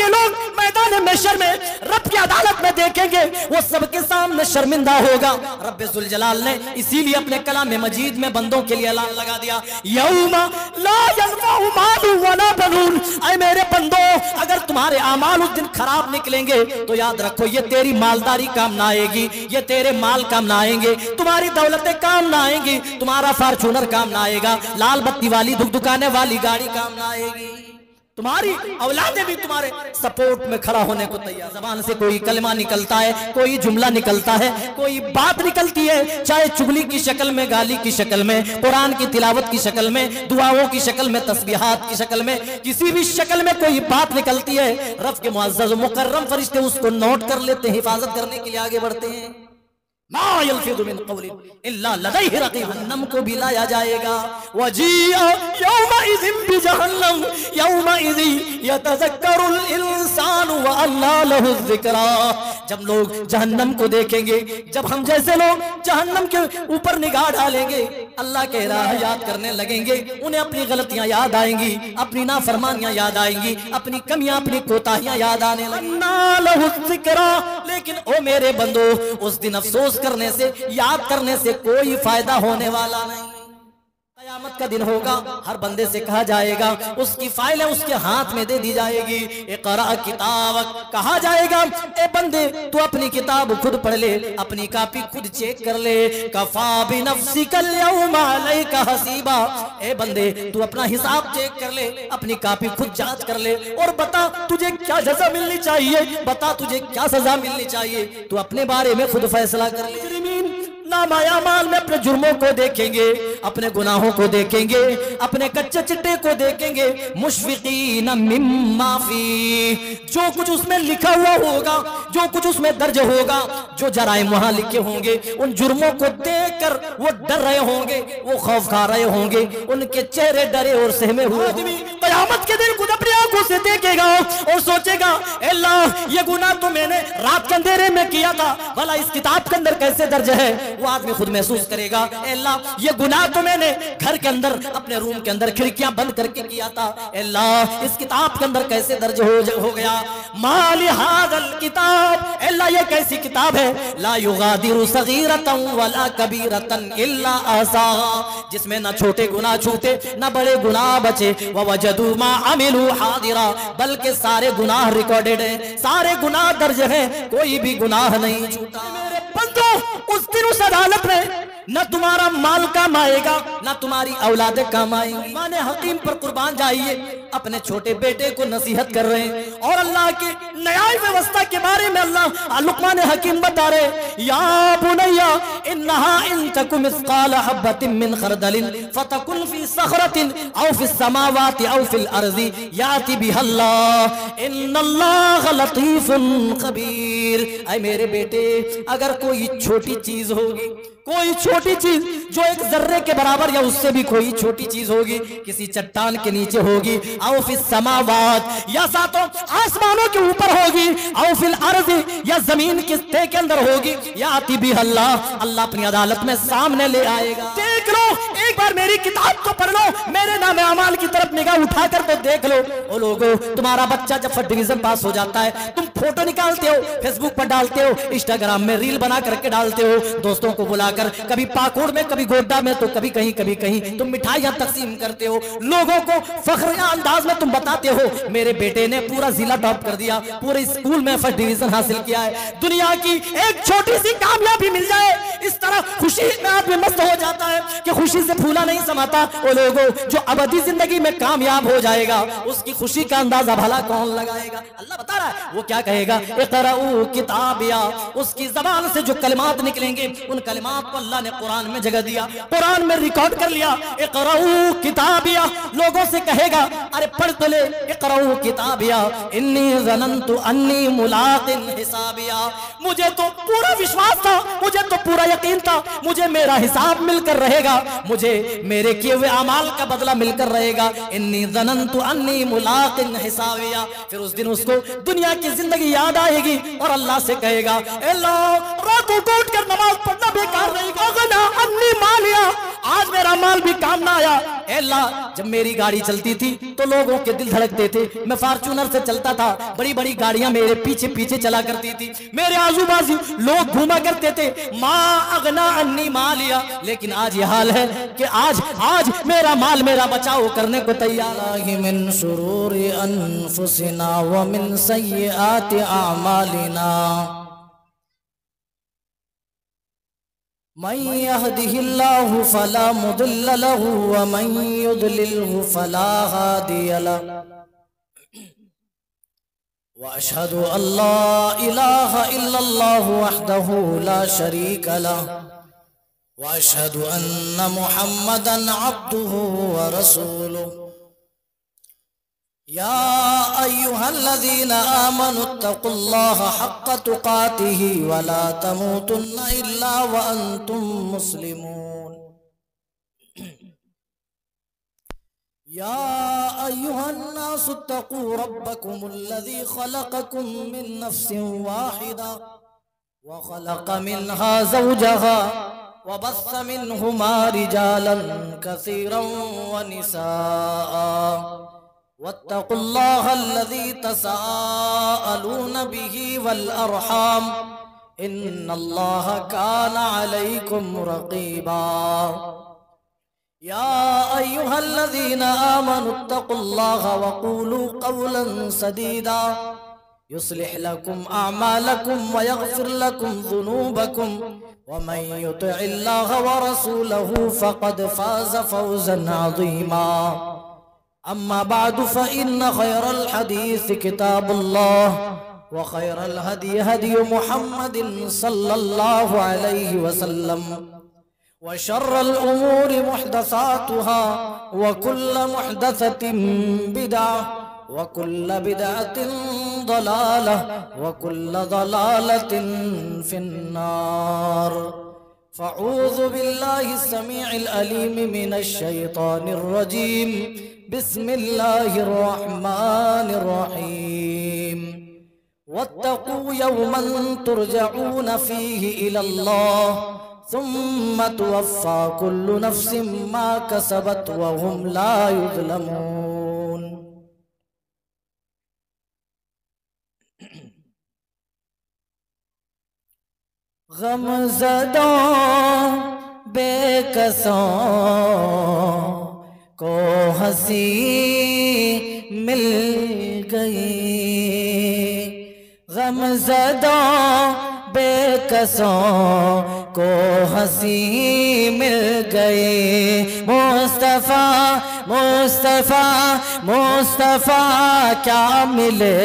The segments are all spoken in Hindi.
ये लोग मैदान महशर में रब की अदालत में देखेंगे, वो सबके सामने शर्मिंदा होगा। रब्बे जुल जलाल ने इसीलिए अपने कलाम मजीद में बंदों के लिए ऐलान लगा दिया, यौमा ला यनफउ मालु वला बनून। ऐ मेरे बंदो, अगर तुम्हारे अमाल उस दिन खराब निकलेंगे तो याद रखो ये तेरी मालदारी काम ना आएगी, ये तेरे माल काम ना आएंगे, तुम्हारी दौलतें काम ना आएंगी, तुम्हारा फॉर्च्यूनर काम ना आएगा, लाल बत्ती वाली दुकाने वाली गाड़ी काम ना आएगी, तुम्हारी औलादें भी तुम्हारे सपोर्ट में खड़ा होने को तैयार। जबान से कोई कलमा निकलता है, कोई जुमला निकलता है, कोई बात निकलती है, चाहे चुगली की शक्ल में, गाली की शक्ल में, कुरान की तिलावत की शक्ल में, दुआओं की शक्ल में, तस्बीहात की शक्ल में, किसी भी शक्ल में कोई बात निकलती है, रब के मुअज़्ज़ज़ मुकर्रम फरिश्ते उसको नोट कर लेते हैं, हिफाजत करने के लिए आगे बढ़ते हैं। मा यल्फिज़ु मिन क़ौलिन इल्ला लदैहि रक़ीब। जहन्नम को भी लाया जाएगा, वजीअ यौमइज़िन बिजहन्नम यौमइज़ि यतज़क्करुल इंसानु व अन्ना लहु ज़िक्रा। जब लोग जहन्नम को देखेंगे, जब हम जैसे लोग जहन्नम के ऊपर निगाह डालेंगे, अल्लाह के राह याद करने लगेंगे, उन्हें अपनी गलतियां याद आएंगी, अपनी नाफरमानियां याद आएंगी, अपनी कमियां, अपनी कोताहियां याद आने लगेंगी। लेकिन ओ मेरे बंदो, उस दिन अफसोस करने से, याद करने से कोई फायदा होने वाला नहीं। क़यामत का दिन होगा, हर बंदे से कहा जाएगा, उसकी फाइलें उसके हाथ में दे दी जाएगी, इक़रा किताबक, कहा जाएगा ए बंदे तू अपनी किताब खुद पढ़ ले, अपनी कॉपी खुद चेक कर ले, कफा बिनफ्सिकल यौमा अलैका हसीबा। ए बंदे तू अपना हिसाब चेक कर ले, अपनी कॉपी खुद जांच कर ले और बता तुझे क्या सजा मिलनी चाहिए, बता तुझे क्या सजा मिलनी चाहिए, तू अपने बारे में खुद फैसला कर ले। नामायामाल में अपने जुर्मों को देखेंगे, अपने गुनाहों को देखेंगे, अपने कच्चे चिट्टे को देखेंगे, मुशफिकीन मिम्मा फी, जो कुछ उसमें लिखा हुआ होगा, जो कुछ उसमें दर्ज होगा, जो जराइम वहां लिखे होंगे, उन जुर्मों को देखकर वो डर रहे होंगे, वो खौफ खा रहे होंगे, उनके चेहरे डरे और सहमे हुए। क़यामत के दिन खुद अपनी आंखों से देखेगा और सोचेगा, अल्लाह ये गुनाह तो मैंने रात के अंधेरे में किया था, भला इस किताब के अंदर कैसे दर्ज है। वो आदमी खुद महसूस करेगा, अल्लाह ये गुनाह तो मैंने घर के अंदर, अपने रूम के अंदर खिड़कियां बंद करके किया था, अल्लाह इस किताब के अंदर कैसे दर्ज हो गया। माली हाज़ल किताब, अल्लाह ये कैसी किताब है, ला युगादिरु सगीरतन वला कबीरतन इल्ला अहसाहा, जिसमें ना छोटे गुनाह छूटे, ना बड़े गुनाह बचे, व वजदू मा अमिलू हादिरा, बल्कि सारे गुनाह रिकॉर्डेड हैं, सारे गुनाह दर्ज हैं, कोई भी गुनाह नहीं छूटा। मेरे बंदो, उस दिन उस अदालत में न तुम्हारा माल काम आएगा, न तुम्हारी औलादें काम आएंगी। माने हकीम पर कुर्बान जाइए, अपने छोटे बेटे को नसीहत कर रहे हैं और अल्लाह की न्याय व्यवस्था के बारे में अल्लाह लुक़मान हकीम बता रहे, या बुनैया इन्नहा इन तकुम मिस्काल हब्बतिन मिन खरदलिन फतकुन फी सखरतिन औ फी समावाति औ फिल अर्ज़ि याति बिहल्लाह इन्नल्लाह लतीफुन खबीर। ऐ मेरे बेटे, अगर कोई छोटी चीज होगी, कोई छोटी चीज जो एक जर्रे के बराबर या उससे भी कोई छोटी चीज होगी, किसी चट्टान के नीचे होगी, औ फिस समावात, या सातों आसमानों के ऊपर होगी, औ फिल अर्ज़, या जमीन के तह के अंदर होगी, या आती भी अल्लाह, अल्लाह अपनी अदालत में सामने ले आएगा। देख लो, एक बार मेरी किताब को पढ़ लो, मेरे नाम अमाल की तरफ निगाह उठाकर तो देख लो। ओ लोगों, तुम्हारा बच्चा जब फर्स्ट डिवीजन पास हो जाता है, तुम फोटो निकालते हो, फेसबुक पर डालते हो, इंस्टाग्राम में रील बना करके डालते हो, दोस्तों को बुलाकर, कभी पाकोड़ में, कभी गोड्डा में, तो कभी कहीं तुम मिठाइयां तकसीम करते हो, लोगों को फख्र अंदाज में तुम बताते हो, मेरे बेटे ने पूरा जिला टॉप कर दिया, पूरे स्कूल में फर्स्ट डिवीजन हासिल किया है। दुनिया की एक छोटी सी कामयाबी मिल जाए, इस तरह खुशी में आदमी मस्त हो जाता है कि खुशी से फूला नहीं समाता। वो लोगों जो अबदी जिंदगी में कामयाब हो जाएगा, उसकी खुशी का अंदाजा भला कौन लगाएगा। अल्लाह बता रहा है, वो क्या कहेगा, इक़राऊ किताबिया, उसकी जबान से जो कलिमात निकलेंगे, उन कलिमात को अल्लाह ने कुरान में जगह दिया, कुरान में रिकॉर्ड कर लिया। इक़राऊ किताबिया, लोगों से कहेगा, अरे पढ़ तो ले, इक़राऊ किताबिया इन्नी ज़नन्तु अन्नी मुलाक़िन हिसाबिया, मुझे तो पूरा विश्वास था, मुझे तो पूरा यकीन था, मुझे मेरा हिसाब मिलकर रहेगा, मुझे मेरे किए हुए अमाल का बदला मिलकर रहेगा। इन्नी ज़नन्तु अन्नी मुलाक़िन हिसाबिया, फिर उस दिन उसको दुनिया की जिंदगी याद आएगी और अल्लाह से कहेगा, अल्लाह रात उठ कर नमाज पढ़ना बेकार नहीं, अगना अन्नी मालिया, आज मेरा माल भी काम ना आया। ए अल्लाह, जब मेरी गाड़ी चलती थी तो लोगों के दिल धड़कते थे। मैं फॉर्च्यूनर से चलता था, बड़ी बड़ी गाड़ियां मेरे पीछे पीछे चला करती थी, मेरे आजू बाजू लोग घूमा करते थे। माँ अगना अन्नी मालिया। लेकिन आज ये हाल है कि आज मेरा माल मेरा बचाव करने को तैयार। मिन शुरूरि अनफुसिना व मिन सय्यिआति अमालिना मन यहदिहिल्लाहु फला मुदिल्ल लहु व मन युद्लिलहु फला हादिय लहु व अशहदु अल्ला इलाहा इल्लल्लाहु वहदहु ला शरीका लहु व अशहदु अन्न मुहम्मदन अब्दुहु व रसूलुहु। या अय्युहल्लज़ीना आमनुत्तक़ुल्लाहा हक़्क़ तुक़ातिही व ला तमूतुन्ना इल्ला व अंतुम मुस्लिमून। या अय्युहन्नासुत्तक़ू रब्बकुमुल्लज़ी ख़लक़कुम मिन नफ़्सिन वाहिदा व ख़लक़ मिन्हा ज़ौजहा व बस्स मिन्हुमा रिजालन कसीरन व निसाअ वत्तक़ुल्लाह अल्लज़ी तसाअलून बिही वल अरहाम इन्नल्लाह कान अलैकुम रक़ीबा। या अय्युहल्लज़ीना आमनुत्तक़ुल्लाह वक़ूलू क़ौलन सदीदा युस्लिह लकुम अअमालकुम व यग़फ़िर लकुम ज़ुनूबकुम व मन युतिइल्लाह व रसूलहु फ़क़द फ़ाज़ फ़ौज़न अज़ीमा। अम्मा बादु फ़इन्न ख़ैरल हदीस किताबुल्लाह व ख़ैरल हदी हदी मुहम्मदिन सल्लल्लाहु अलैहि वसल्लम व शर्रल उमूरि मुहदसातुहा व कुल्ल मुहदसतिन बिदअह व कुल्ल बिदअतिन दलालह व कुल्ल दलालतिन फिन्नार। फ़अऊज़ु बिल्लाहि समीइल अलीम मिनश शैतानिर रजीम। बिस्मिल्लाहिर रहमानिर रहीम। वत्तक़ू यौमन तुरजऊन फ़ीहि इलल्लाह सुम्मा तुवफ़्फ़ा कुल्लु नफ़्सिन मा कसबत व हुम ला युज़लमून। गमज़दों बेकसों को हंसी मिल गई, गमज़दों बेकसों को हंसी मिल गई। मुस्तफ़ा मुस्तफ़ा मुस्तफ़ा क्या मिले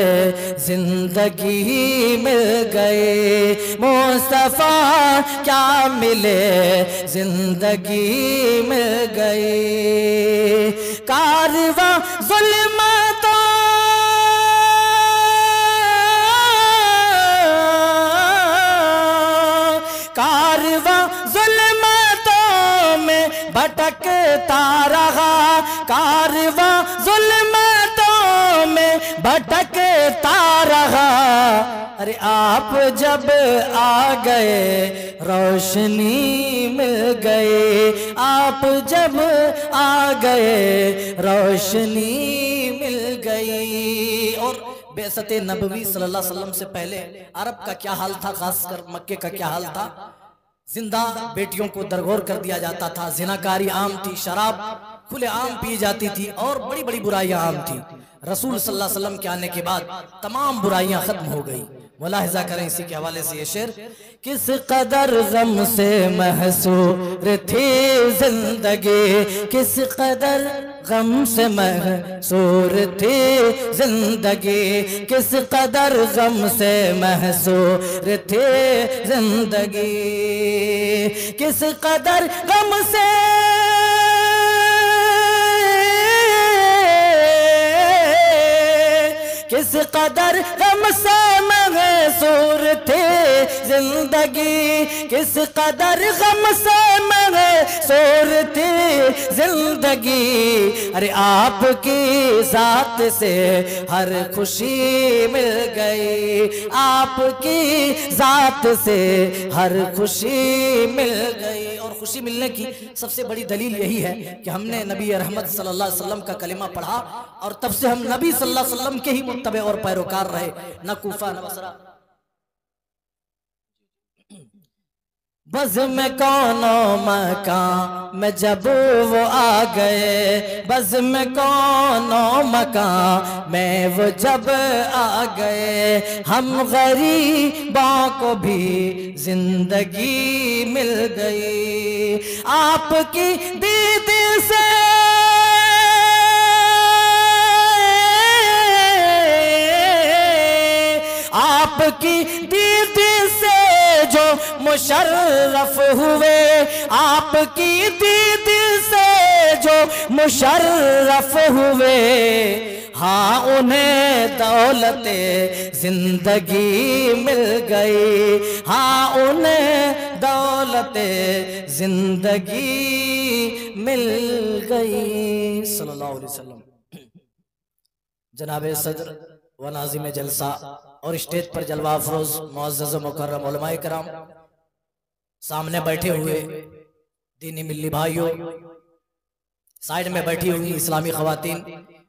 जिंदगी मिल गई। मुस्तफ़ा क्या मिले जिंदगी मिल गई। कारवां ज़ुल्मतों कारवां ज़ुल्मतों में भटकता रहा, कारवां ज़ुल्मतों में भटकता रहा। अरे आप जब आ गए रोशनी मिल गई, आप जब आ गए रोशनी मिल गई। और बेअसत नबवी सल्लल्लाहु अलैहि वसल्लम से पहले अरब का क्या हाल था, खासकर मक्के का क्या हाल था। जिंदा बेटियों को दरगोर कर दिया जाता था, जिनाकारी आम थी, शराब खुले आम पी जाती थी और बड़ी बड़ी बुराइयां आम थी। रसूल सल्लल्लाहु अलैहि वसल्लम के आने के बाद तमाम बुराइयां खत्म हो गई। मुलाहिजा करें इसी के हवाले से ये शेर। किस कदर गम से महसूर थी जिंदगी, किस कदर गम से महसूर थी जिंदगी, किस कदर गम से महसूर थी जिंदगी, किस कदर गम से किस कदर गम से महसूर थे जिंदगी, किस कदर गम से सोरती जिंदगी, अरे आपकी जात से हर खुशी मिल गई, आपकी जात से हर खुशी मिल गई। और खुशी मिलने की सबसे बड़ी दलील यही है कि हमने नबी रहमत सल्लल्लाहु अलैहि वसल्लम का कलिमा पढ़ा और तब से हम नबी सल्लल्लाहु अलैहि वसल्लम के ही मुत्तबे और पैरोकार रहे, न कूफा न बसरा। बज़ में कौनो मकान में जब वो आ गए, बज़ में कौनो मकान में वो जब आ गए, हम गरीबों को भी जिंदगी मिल गई। आपकी दीदी से आपकी दीदी से जो मुशर्रफ हुए, आपकी दीदी से जो मुशर्रफ हुए, हाँ उन्हें दौलते जिंदगी मिल गई, हाँ उन्हें दौलते जिंदगी मिल गई। सल्लल्लाहु अलैहि वसल्लम। जनाबे सदर व नाज़िम जलसा और स्टेज पर जलवा अफरोज मुअज़्ज़ज़ मुकर्रम उलमाए कराम, सामने बैठे हुए दीनी मिल्ली भाइयों, साइड में बैठी हुई इस्लामी खवातीन,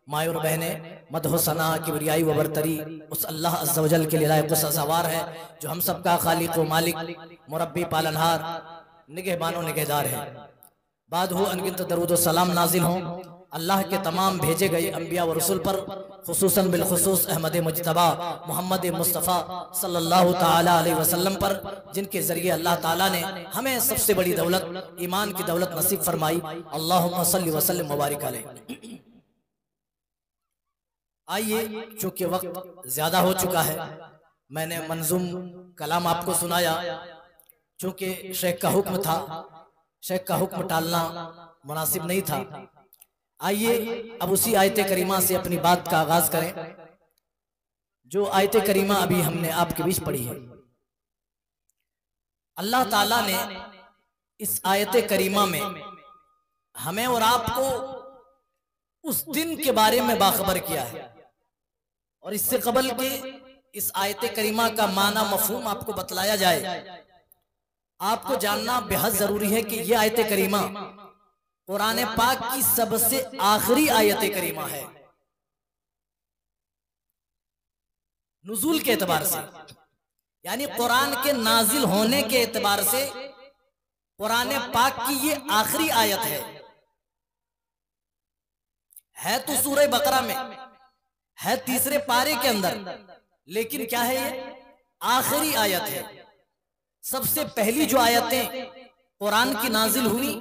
माए और बहने, मदह सना किबरियाई व बरतरी उस अल्लाह अज़्ज़ व जल के लिए लायक सवार है जो हम सबका खालिक व मालिक, मुरब्बी, पालनहार, निगहबानो निगहदार है। बाद हो अनगिनत दरूद व सलाम नाजिल हों अल्लाह के तमाम भेजे गए अंबिया व रसूल पर, खुसूसन बिलखुसूस अहमद मुज्तबा मोहम्मद मुस्तफ़ा सल्लल्लाहु ताला अलैहि वसल्लम पर, जिनके जरिए अल्लाह ताला ने हमें सबसे बड़ी दौलत ईमान की दौलत नसीब फरमाई। अल्लाहुम्मा सल्लि व सल्लिम मुबारिक अलैहि। आइए, चूंकि वक्त ज्यादा हो चुका है, मैंने मंजूम कलाम आपको सुनाया, चूंकि शेख का हुक्म था, शेख का हुक्म टालना मुनासिब नहीं था। आइए अब उसी आयत करीमा से अपनी बात का आगाज करें, जो आयत करीमा अभी हमने आपके बीच पढ़ी है। अल्लाह ताला ने इस आयत करीमा में हमें और आपको उस दिन के बारे में बाखबर किया है, और इससे कबल के इस आयत करीमा का माना मफहूम आपको बतलाया जाए। आपको जानना बेहद जरूरी है कि यह आयत करीमा कुरान पाक की सबसे आखिरी आयत करीमा है नुज़ूल के एतबार से, यानी कुरान के नाजिल होने के एतबार से कुरान पाक की ये आखिरी आयत है तो सूरह बकरा में है, तीसरे पारे के अंदर, लेकिन क्या है ये आखिरी आयत है। सबसे पहली जो आयतें कुरान की नाजिल हुई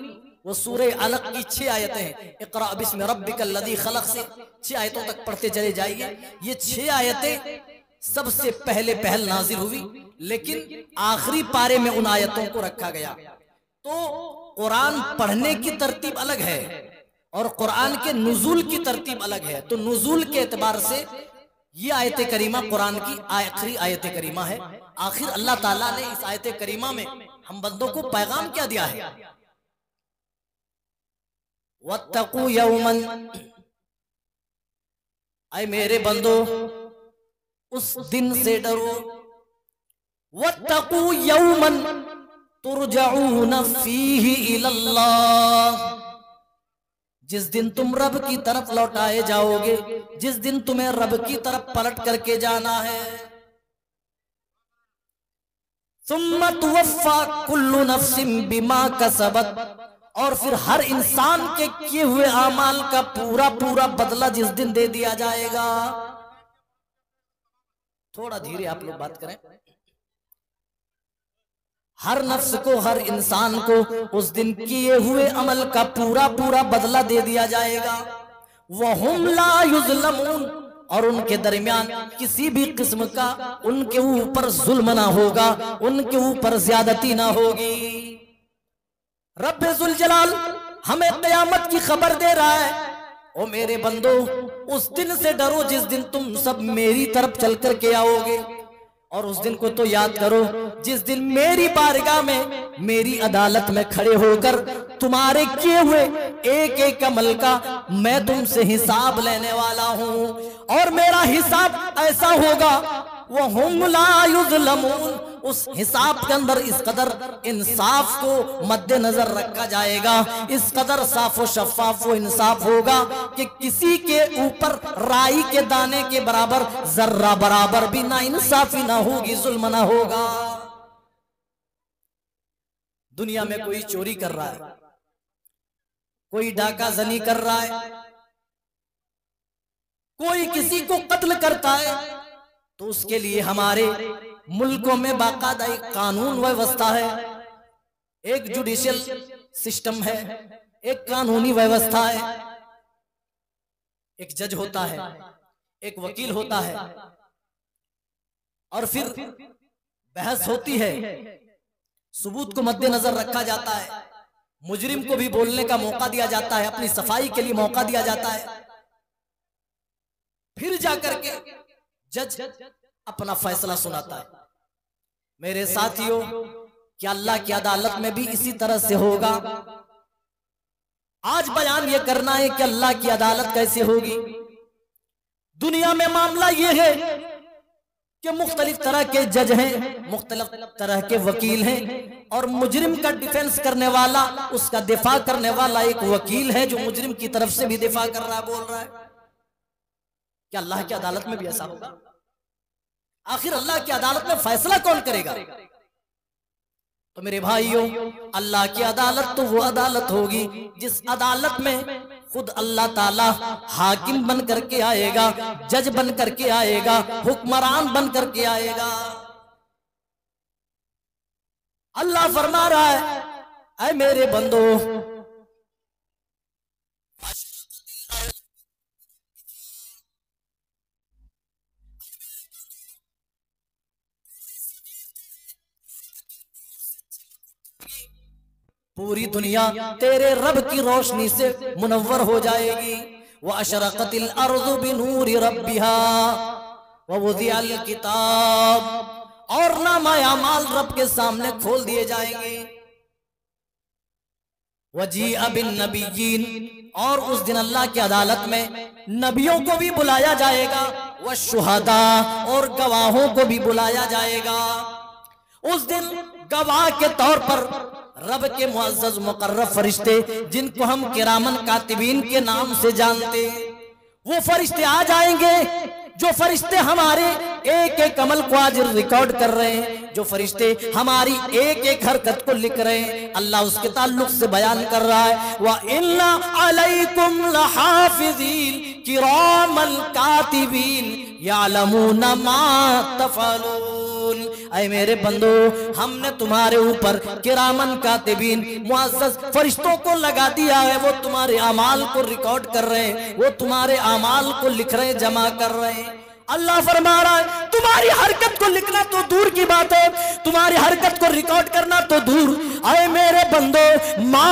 वो सूरह अलक की 6 आयतें हैं। इक़रा बिस्मि रब्बिकल लज़ी खलक़ से 6 आयतों तक पढ़ते चले जाइए। ये 6 आयतें सबसे पहले पहल नाजिल हुई, लेकिन आखिरी पारे में उन आयतों को रखा गया। तो कुरान पढ़ने की तरतीब अलग है और कुरान के नुज़ूल की तरतीब अलग है। तो नुज़ूल के एतबार से ये आयत करीमा कुरान की आखिरी आयत करीमा है। आखिर अल्लाह ताला ने इस आयत करीमा में हम बंदों को पैगाम क्या दिया है? वत्तकू यौमन, ऐ मेरे बंदो उस दिन से डरो, वत्तकू यौमन तुरजऊन फीही इलल्लाह, जिस दिन तुम रब की तरफ लौटाए जाओगे, जिस दिन तुम्हें रब की तरफ पलट करके जाना है। सुम्मा तुवफ़्फ़ा कुल्लु नफ्सिन बिमा कसबत, और फिर हर इंसान के किए हुए आमाल का पूरा पूरा बदला जिस दिन दे दिया जाएगा। थोड़ा धीरे आप लोग बात करें। हर नफ्स को, हर इंसान को उस दिन किए हुए अमल का पूरा पूरा बदला दे दिया जाएगा। वहुम ला युज़लमून, और उनके दरमियान किसी भी किस्म का उनके ऊपर जुल्म ना होगा, उनके ऊपर ज्यादती ना होगी। रब्बे ज़ुल जलाल हमें क़यामत की खबर दे रहा है, ओ मेरे बंदो उस दिन से डरो जिस दिन तुम सब मेरी तरफ चल कर के आओगे। और उस दिन को तो याद करो जिस दिन मेरी बारगाह में, मेरी अदालत में खड़े होकर तुम्हारे किए हुए एक एक अमल का मैं तुमसे हिसाब लेने वाला हूं। और मेरा हिसाब ऐसा होगा, वो हुम ला युज़लमून, उस हिसाब के अंदर इस कदर इंसाफ को मद्देनजर रखा जाएगा, इस कदर साफ व शफाफ वो इंसाफ होगा कि किसी के ऊपर राई के दाने के बराबर जर्रा बराबर भी ना इंसाफी ना होगी, जुल्म ना होगा। दुनिया में कोई चोरी कर रहा है, कोई डाका जनी कर रहा है, कोई किसी को कत्ल करता है, तो उसके लिए हमारे मुल्कों में बाकायदा एक कानून व्यवस्था है, एक जुडिशियल सिस्टम है, एक कानूनी व्यवस्था है, एक जज होता है, एक वकील होता है, और फिर बहस होती है, सबूत को मद्देनजर रखा जाता है, मुजरिम को भी बोलने का मौका दिया जाता है, अपनी सफाई के लिए मौका दिया जाता है, फिर जाकर के जज अपना फैसला सुनाता है। मेरे साथियों, क्या अल्लाह की अदालत में भी इसी तरह से होगा? आज बयान ये करना है कि अल्लाह की अदालत कैसे होगी। दुनिया में मामला ये है कि मुख्तलिफ तरह के जज हैं, मुख्तलिफ तरह के वकील हैं, और मुजरिम का डिफेंस करने वाला, उसका दिफा करने वाला एक वकील है जो मुजरिम की तरफ से भी दिफा कर रहा है, बोल रहा है। क्या अल्लाह की अदालत में भी ऐसा होगा? आखिर अल्लाह की अदालत में फैसला कौन करेगा? तो मेरे भाइयों, अल्लाह की अदालत तो वो अदालत होगी जिस अदालत में खुद अल्लाह ताला हाकिम बन करके आएगा, जज बन करके आएगा, हुक्मरान बन करके आएगा। अल्लाह फरमा रहा है, ऐ मेरे बंदो, पूरी दुनिया तेरे रब की रोशनी से मुनव्वर हो जाएगी। व अशरक़तिल अर्ज़ु बिनूरि रब्बिहा व वुज़िअल किताब, और नामाए अमाल रब के सामने खोल दिए जाएंगे। वजीअ बिन नबिय्यीन, और उस दिन अल्लाह की अदालत में नबियों को भी बुलाया जाएगा, व शुहदा, और गवाहों को भी बुलाया जाएगा। उस दिन गवाह के तौर पर रब के मुअज़्ज़ज़ मुक़र्रब फरिश्ते, जिनको हम किरामन कातिबीन के नाम से जानते, वो फरिश्ते आ जाएंगे, जो फरिश्ते हमारे एक एक अमल को आज रिकॉर्ड कर रहे हैं, जो फरिश्ते हमारी एक एक हरकत को लिख रहे हैं। अल्लाह उसके ताल्लुक से बयान कर रहा है, व इन्ना अलैकुम लहाफ़िज़ीन किरामल कातिबीन यअलमूना मा तफ़अलून। ऐ मेरे बंदो, हमने तुम्हारे ऊपर किरामन कातिबीन मुअज़्ज़ज़ फरिश्तों को लगा दिया है, वो तुम्हारे अमाल को रिकॉर्ड कर रहे हैं, वो तुम्हारे अमाल को लिख रहे हैं, जमा कर रहे हैं। अल्लाह फरमा रहा है, तुम्हारी हरकत को लिखना तो दूर की बात है, तुम्हारी हरकत को रिकॉर्ड करना तो दूर। ऐ मेरे बंदो, मा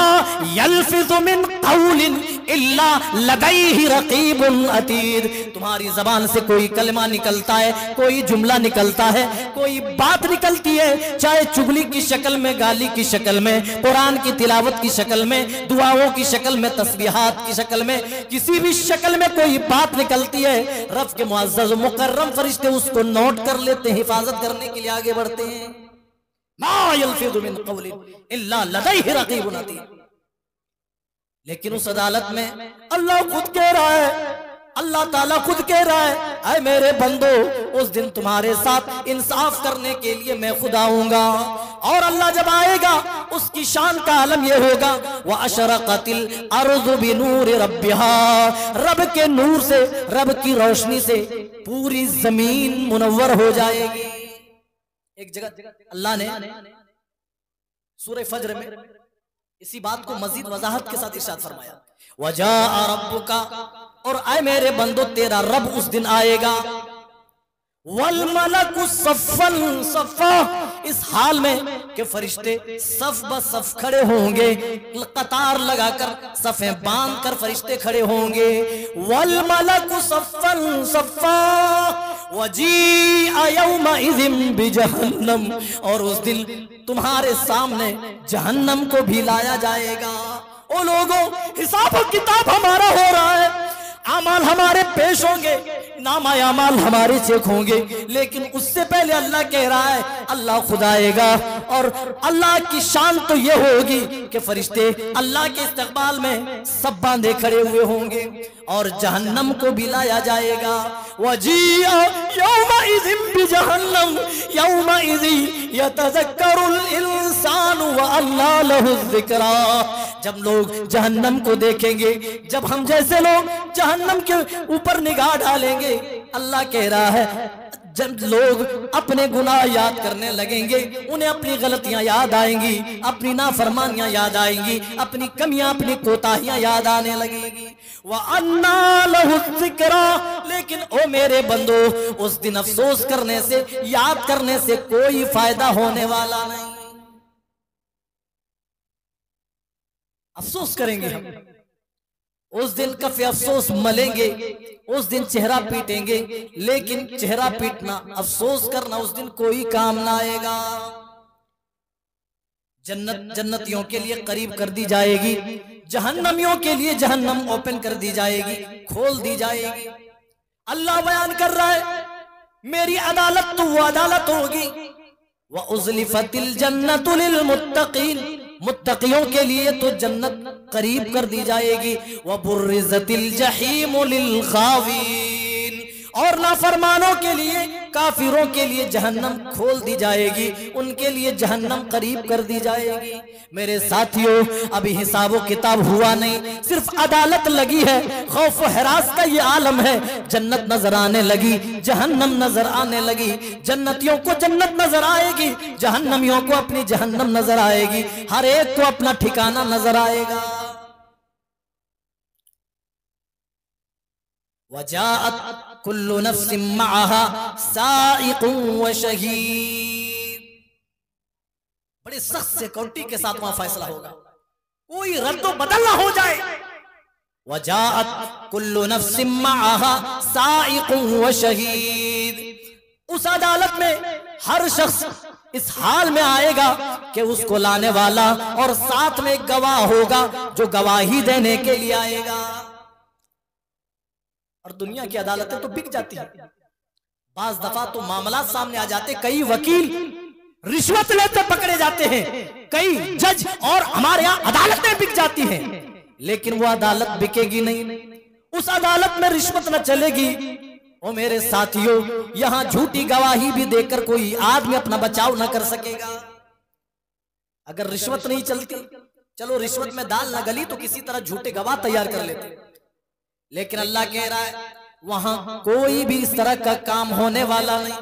यल्फिज़ु मिन क़ौलिन इल्ला लदैहि रक़ीबुन अतीद, तुम्हारी जबान से कोई कलमा निकलता है, कोई जुमला निकलता है, कोई बात निकलती है, चाहे चुगली की शक्ल में, गाली की शक्ल में, कुरान की तिलावत की शक्ल में, दुआओं की शक्ल में, तस्बीहात की शक्ल में, किसी भी शक्ल में कोई बात निकलती है, रब के मुअज़्ज़ज़ मुकर्रम फरिश्ते उसको नोट कर लेते हैं, हिफाजत करने के लिए आगे बढ़ते हैं। मा यल्फिज़ु मिन क़ौलिन इल्ला लदैहि रक़ीबुन अतीद। लेकिन उस अदालत में अल्लाह खुद कह रहा है, अल्लाह ताला खुद कह रहा है, ऐ मेरे बंदो, उस दिन तुम्हारे साथ इंसाफ करने के लिए मैं खुद आऊंगा। और अल्लाह जब आएगा, उसकी शान का आलम यह होगा, व अशरक़तिल अर्ज़ु बिनूरि रब्बिहा, रब के नूर से, रब की रोशनी से पूरी जमीन मुनव्वर हो जाएगी। एक जगह अल्लाह ने सूरह फज्र में इसी बात को मजीद वजाहत के साथ इरशाद फरमाया, वजाअ रब्बुका, और आए मेरे बंदो, तेरा रब उस दिन आएगा, वल मलकु सफ़्फ़न सफ़्फ़ा, इस हाल में कि फरिश्ते सफ ब सफ खड़े होंगे, कतार लगाकर, सफ़ें बांध कर फरिश्ते खड़े होंगे। वल मलकु सफ़्फ़न सफ़्फ़ा, वजीअ यौमइज़िन बिजहन्नम, और उस दिन तुम्हारे सामने जहन्नम को भी लाया जाएगा। ओ लोगों, हिसाब और किताब हमारा हो रहा है, अमाल हमारे पेश होंगे, नामा अमाल हमारे चेक होंगे, लेकिन उससे पहले अल्लाह कह रहा है अल्लाह खुद आएगा, और अल्लाह की शान तो ये होगी कि फरिश्ते अल्लाह के इस्तकबाल में सब बांधे खड़े हुए होंगे, और जहन्नम को भी लाया जाएगा। वजीअ यौमइज़िन बिजहन्नम यौमइज़ि यतज़क्करुल इंसानु व अन्ना लहु ज़िक्रा। जब लोग जहन्नम को देखेंगे, जब हम जैसे लोग जहन्नम के ऊपर निगाह डालेंगे, अल्लाह कह रहा है जब लोग अपने गुनाह याद करने लगेंगे, उन्हें अपनी गलतियां याद आएंगी, अपनी नाफरमानियां याद आएंगी, अपनी कमियां, अपनी कोताहियां याद आने लगेंगी। व अन्ना लहु ज़िक्रा, लेकिन ओ मेरे बंदो, उस दिन अफसोस करने से, याद करने से कोई फायदा होने वाला नहीं। अफसोस करेंगे हम, उस दिन कफे अफसोस मलेंगे, उस दिन चेहरा पीटेंगे, लेकिन चेहरा पीटना, अफसोस करना उस दिन कोई काम ना आएगा। जन्नत जन्नतियों के लिए करीब कर दी जाएगी, जहन्नमियों के लिए जहन्नम ओपन कर दी जाएगी, खोल दी जाएगी। अल्लाह बयान कर रहा है मेरी अदालत तो वो अदालत होगी, व उज़लिफ़तिल जन्नतु लिल मुत्तक़ीन, मुत्तकियों के लिए तो जन्नत करीब कर दी जाएगी। व बुर्रिज़तिल जहीमु लिल ग़ावीन, और नाफरमानों के लिए, काफिरों के लिए जहन्नम खोल दी जाएगी, उनके लिए जहन्नम करीब कर दी जाएगी। मेरे साथियों, अभी हिसाब किताब हुआ नहीं, सिर्फ अदालत लगी है, खौफ हरास का ये आलम है। जन्नत नजर आने लगी, जहन्नम नजर आने लगी, जन्नतियों को जन्नत नजर आएगी, जहन्नमियों को अपनी जहन्नम नजर आएगी, हर एक को अपना ठिकाना नजर आएगा। वजाअत कुल्लु नफ्सिन मअहा साइक़ुन व शहीद, बड़े सख्त सिक्योरिटी के साथ वहां फैसला होगा, कोई रद्दो बदल ना हो जाए। वजाअत कुल्लु नफ्सिन मअहा साइक़ुन व शहीद, उस अदालत में हर शख्स इस हाल में आएगा कि उसको लाने वाला और साथ में गवाह होगा जो गवाही देने के लिए आएगा। और दुनिया की अदालतें तो बिक जाती हैं, बाज दफा तो मामला सामने आ जाते, कई वकील रिश्वत लेते पकड़े जाते हैं, कई जज और हमारे यहाँ अदालतें बिक जाती हैं, लेकिन वो अदालत बिकेगी नहीं, उस अदालत में रिश्वत न चलेगी। ओ मेरे साथियों, यहाँ झूठी गवाही भी देकर कोई आदमी अपना बचाव न कर सकेगा। अगर रिश्वत नहीं चलती, चलो रिश्वत में दाल न गली तो किसी तरह झूठे गवाह तैयार कर लेते, लेकिन अल्लाह कह रहा है वहां कोई भी इस तरह का काम होने वाला नहीं।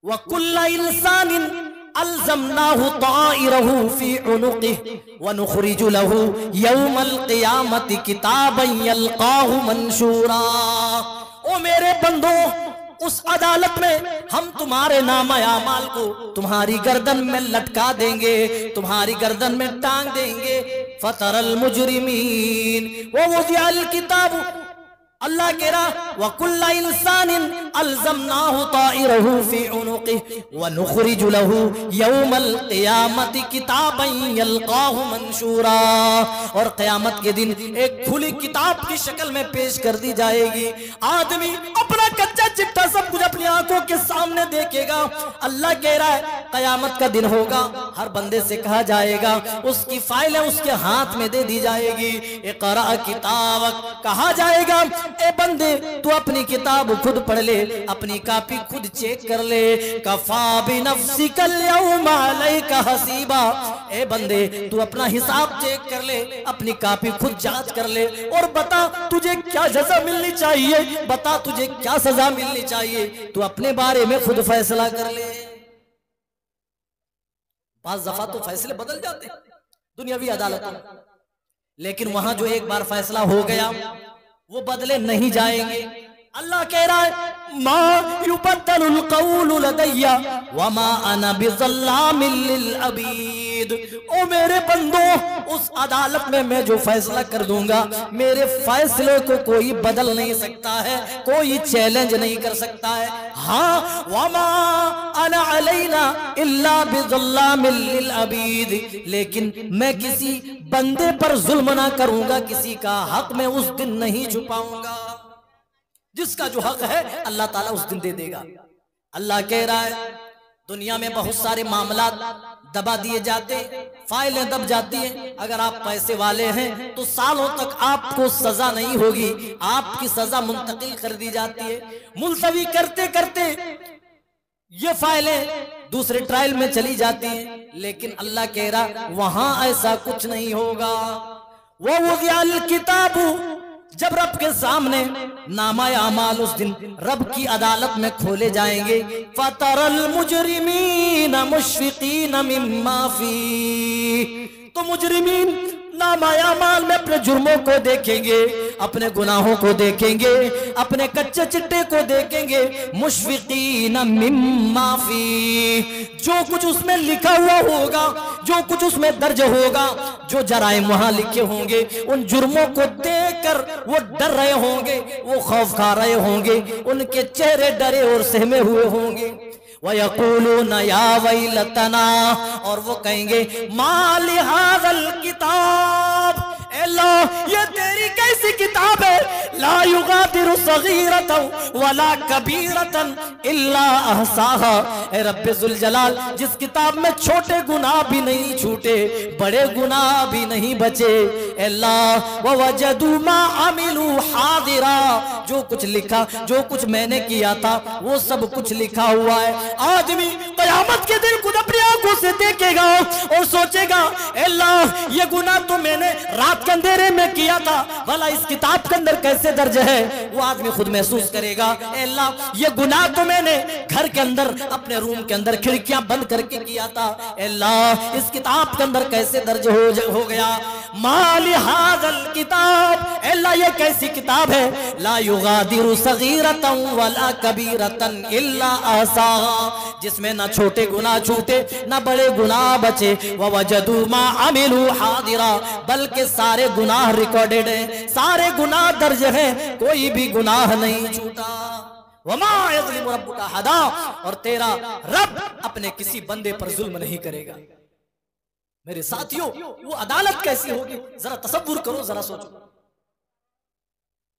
व कुल्ला इंसानिन अलज़मनाहु ताइरहु फी उनुक़िहि व नुख़रिजु लहु यौमल क़ियामति किताबन यल्क़ाहु मंशूरा। ओ मेरे बंदो, उस अदालत में हम तुम्हारे नामा आमाल को तुम्हारी गर्दन में लटका देंगे, तुम्हारी गर्दन में टांग देंगे। फतरल मुजरिमीन वो वज़िअल किताब, अल्लाह कह रहा व कुल्ला इंसानिन अलज़मनाहु ताइरहु फी उनुक़िहि व नुख़रिजु लहु यौमल क़ियामति किताबन यल्क़ाहु मंशूरा, और क़यामत के दिन एक खुली किताब की शक्ल में पेश कर दी जाएगी। आदमी अपना कच्चा चिट्ठा सब कुछ अपनी आंखों के सामने देखेगा। अल्लाह कह रहा है क़यामत का दिन होगा, हर बंदे से कहा जाएगा, उसकी फाइलें उसके हाथ में दे दी जाएगी। इक़रा किताबक, कहा जाएगा ए बंदे तू अपनी किताब खुद पढ़ ले, अपनी कॉपी खुद चेक कर ले। कफा बिनफ्सिकल यौमा अलैका हसीबा, ए बंदे तू अपना हिसाब चेक कर ले, अपनी कॉपी खुद जांच कर ले, और बता तुझे क्या सजा मिलनी चाहिए, बता तुझे क्या सजा मिलनी चाहिए, तू अपने बारे में खुद फैसला कर ले। बाज़ दफा तो फैसले बदल जाते दुनियावी अदालतों में, लेकिन वहां जो एक बार फैसला हो गया वो बदले नहीं जाएंगे। अल्लाह कह रहा है मा युबद्दलुल क़ौलु लदय्या व मा अना बिज़ल्लामिल लिल अबीद, अबीद, ओ मेरे बंदो, उस अदालत में मैं जो फैसला कर दूंगा, मेरे फैसले को कोई बदल नहीं सकता है, कोई चैलेंज नहीं कर सकता है। हाँ, वमा अना अलैना इल्ला बिज़ुल्लामिल लिल अबीद, लेकिन मैं किसी बंदे पर जुल्म ना करूंगा, किसी का हक मैं उस दिन नहीं छुपाऊंगा। जिसका जो हक है अल्लाह ताला उस दिन दे देगा। अल्लाह कह रहा है दुनिया में बहुत सारे मामला दबा दिए जाते, फाइलें दब जाती हैं। अगर आप पैसे वाले हैं तो सालों तक आपको सजा नहीं होगी, आपकी सजा मुंतकिल कर दी जाती है। मुलतवी करते करते ये फाइलें दूसरे ट्रायल में चली जाती हैं, लेकिन अल्लाह कह रहा वहां ऐसा कुछ नहीं होगा। वो वुज़िअल किताबु, जब रब के सामने नामा अमाल उस दिन रब की अदालत में खोले जाएंगे, फतरल मुजरिमीन मुशफिकीन मिम्मा फी, तो मुजरिमीन नामा अमाल में अपने जुर्मों को देखेंगे, अपने गुनाहों को देखेंगे, अपने कच्चे चिट्टे को देखेंगे। मुशफिकीन मिम्मा फी, जो कुछ उसमें लिखा हुआ होगा, जो कुछ उसमें दर्ज होगा, जो जराइम वहां लिखे होंगे, उन जुर्मों को देखकर वो डर रहे होंगे, वो खौफ खा रहे होंगे, उनके चेहरे डरे और सहमे हुए होंगे। वयक़ूलूना या वैलतना, और वो कहेंगे मा लिहाज़ल किताब, अल्लाह ये तेरी कैसी किताब है, ला युगादिरु सगीरतन वला कबीरतन इल्ला अहसाहा। ए रब्बे जुल जलाल, जिस किताब में छोटे गुनाह भी नहीं छूटे, बड़े गुनाह भी नहीं बचे। अल्लाह ववजदू मा अमिलू हादिरा, जो कुछ लिखा, जो कुछ मैंने किया था वो सब कुछ लिखा हुआ है। आदमी क़यामत के दिन खुद अपनी आंखों से देखेगा और सोचेगा अल्लाह ये गुनाह तो मैंने रात के अंधेरे में किया था, भला इस किताब के अंदर कैसे दर्ज है। वो आदमी खुद महसूस करेगा अल्लाह ये गुनाह तो मैंने घर के अंदर अपने रूम के अंदर खिड़कियां बंद करके किया था, अल्लाह इस किताब के अंदर कैसे दर्ज हो गया। माल हाज़ल किताब, अल्लाह ये कैसी किताब है, ला युगादिरु सगीरतन वला कबीरतन इल्ला अहसाहा, जिसमें ना छोटे गुनाह छूटे ना बड़े गुनाह बचे। ववजदू मा अमिलू हादिरा, बल्कि सारे गुनाह रिकॉर्डेड हैं, सारे गुनाह दर्ज हैं, कोई भी गुनाह नहीं छूटा। वमा यज़लिमु रब्बुका अहदा, और तेरा रब अपने किसी बंदे पर जुल्म नहीं करेगा। मेरे साथियों, वो अदालत कैसी होगी जरा तसव्वुर करो, जरा सोचो।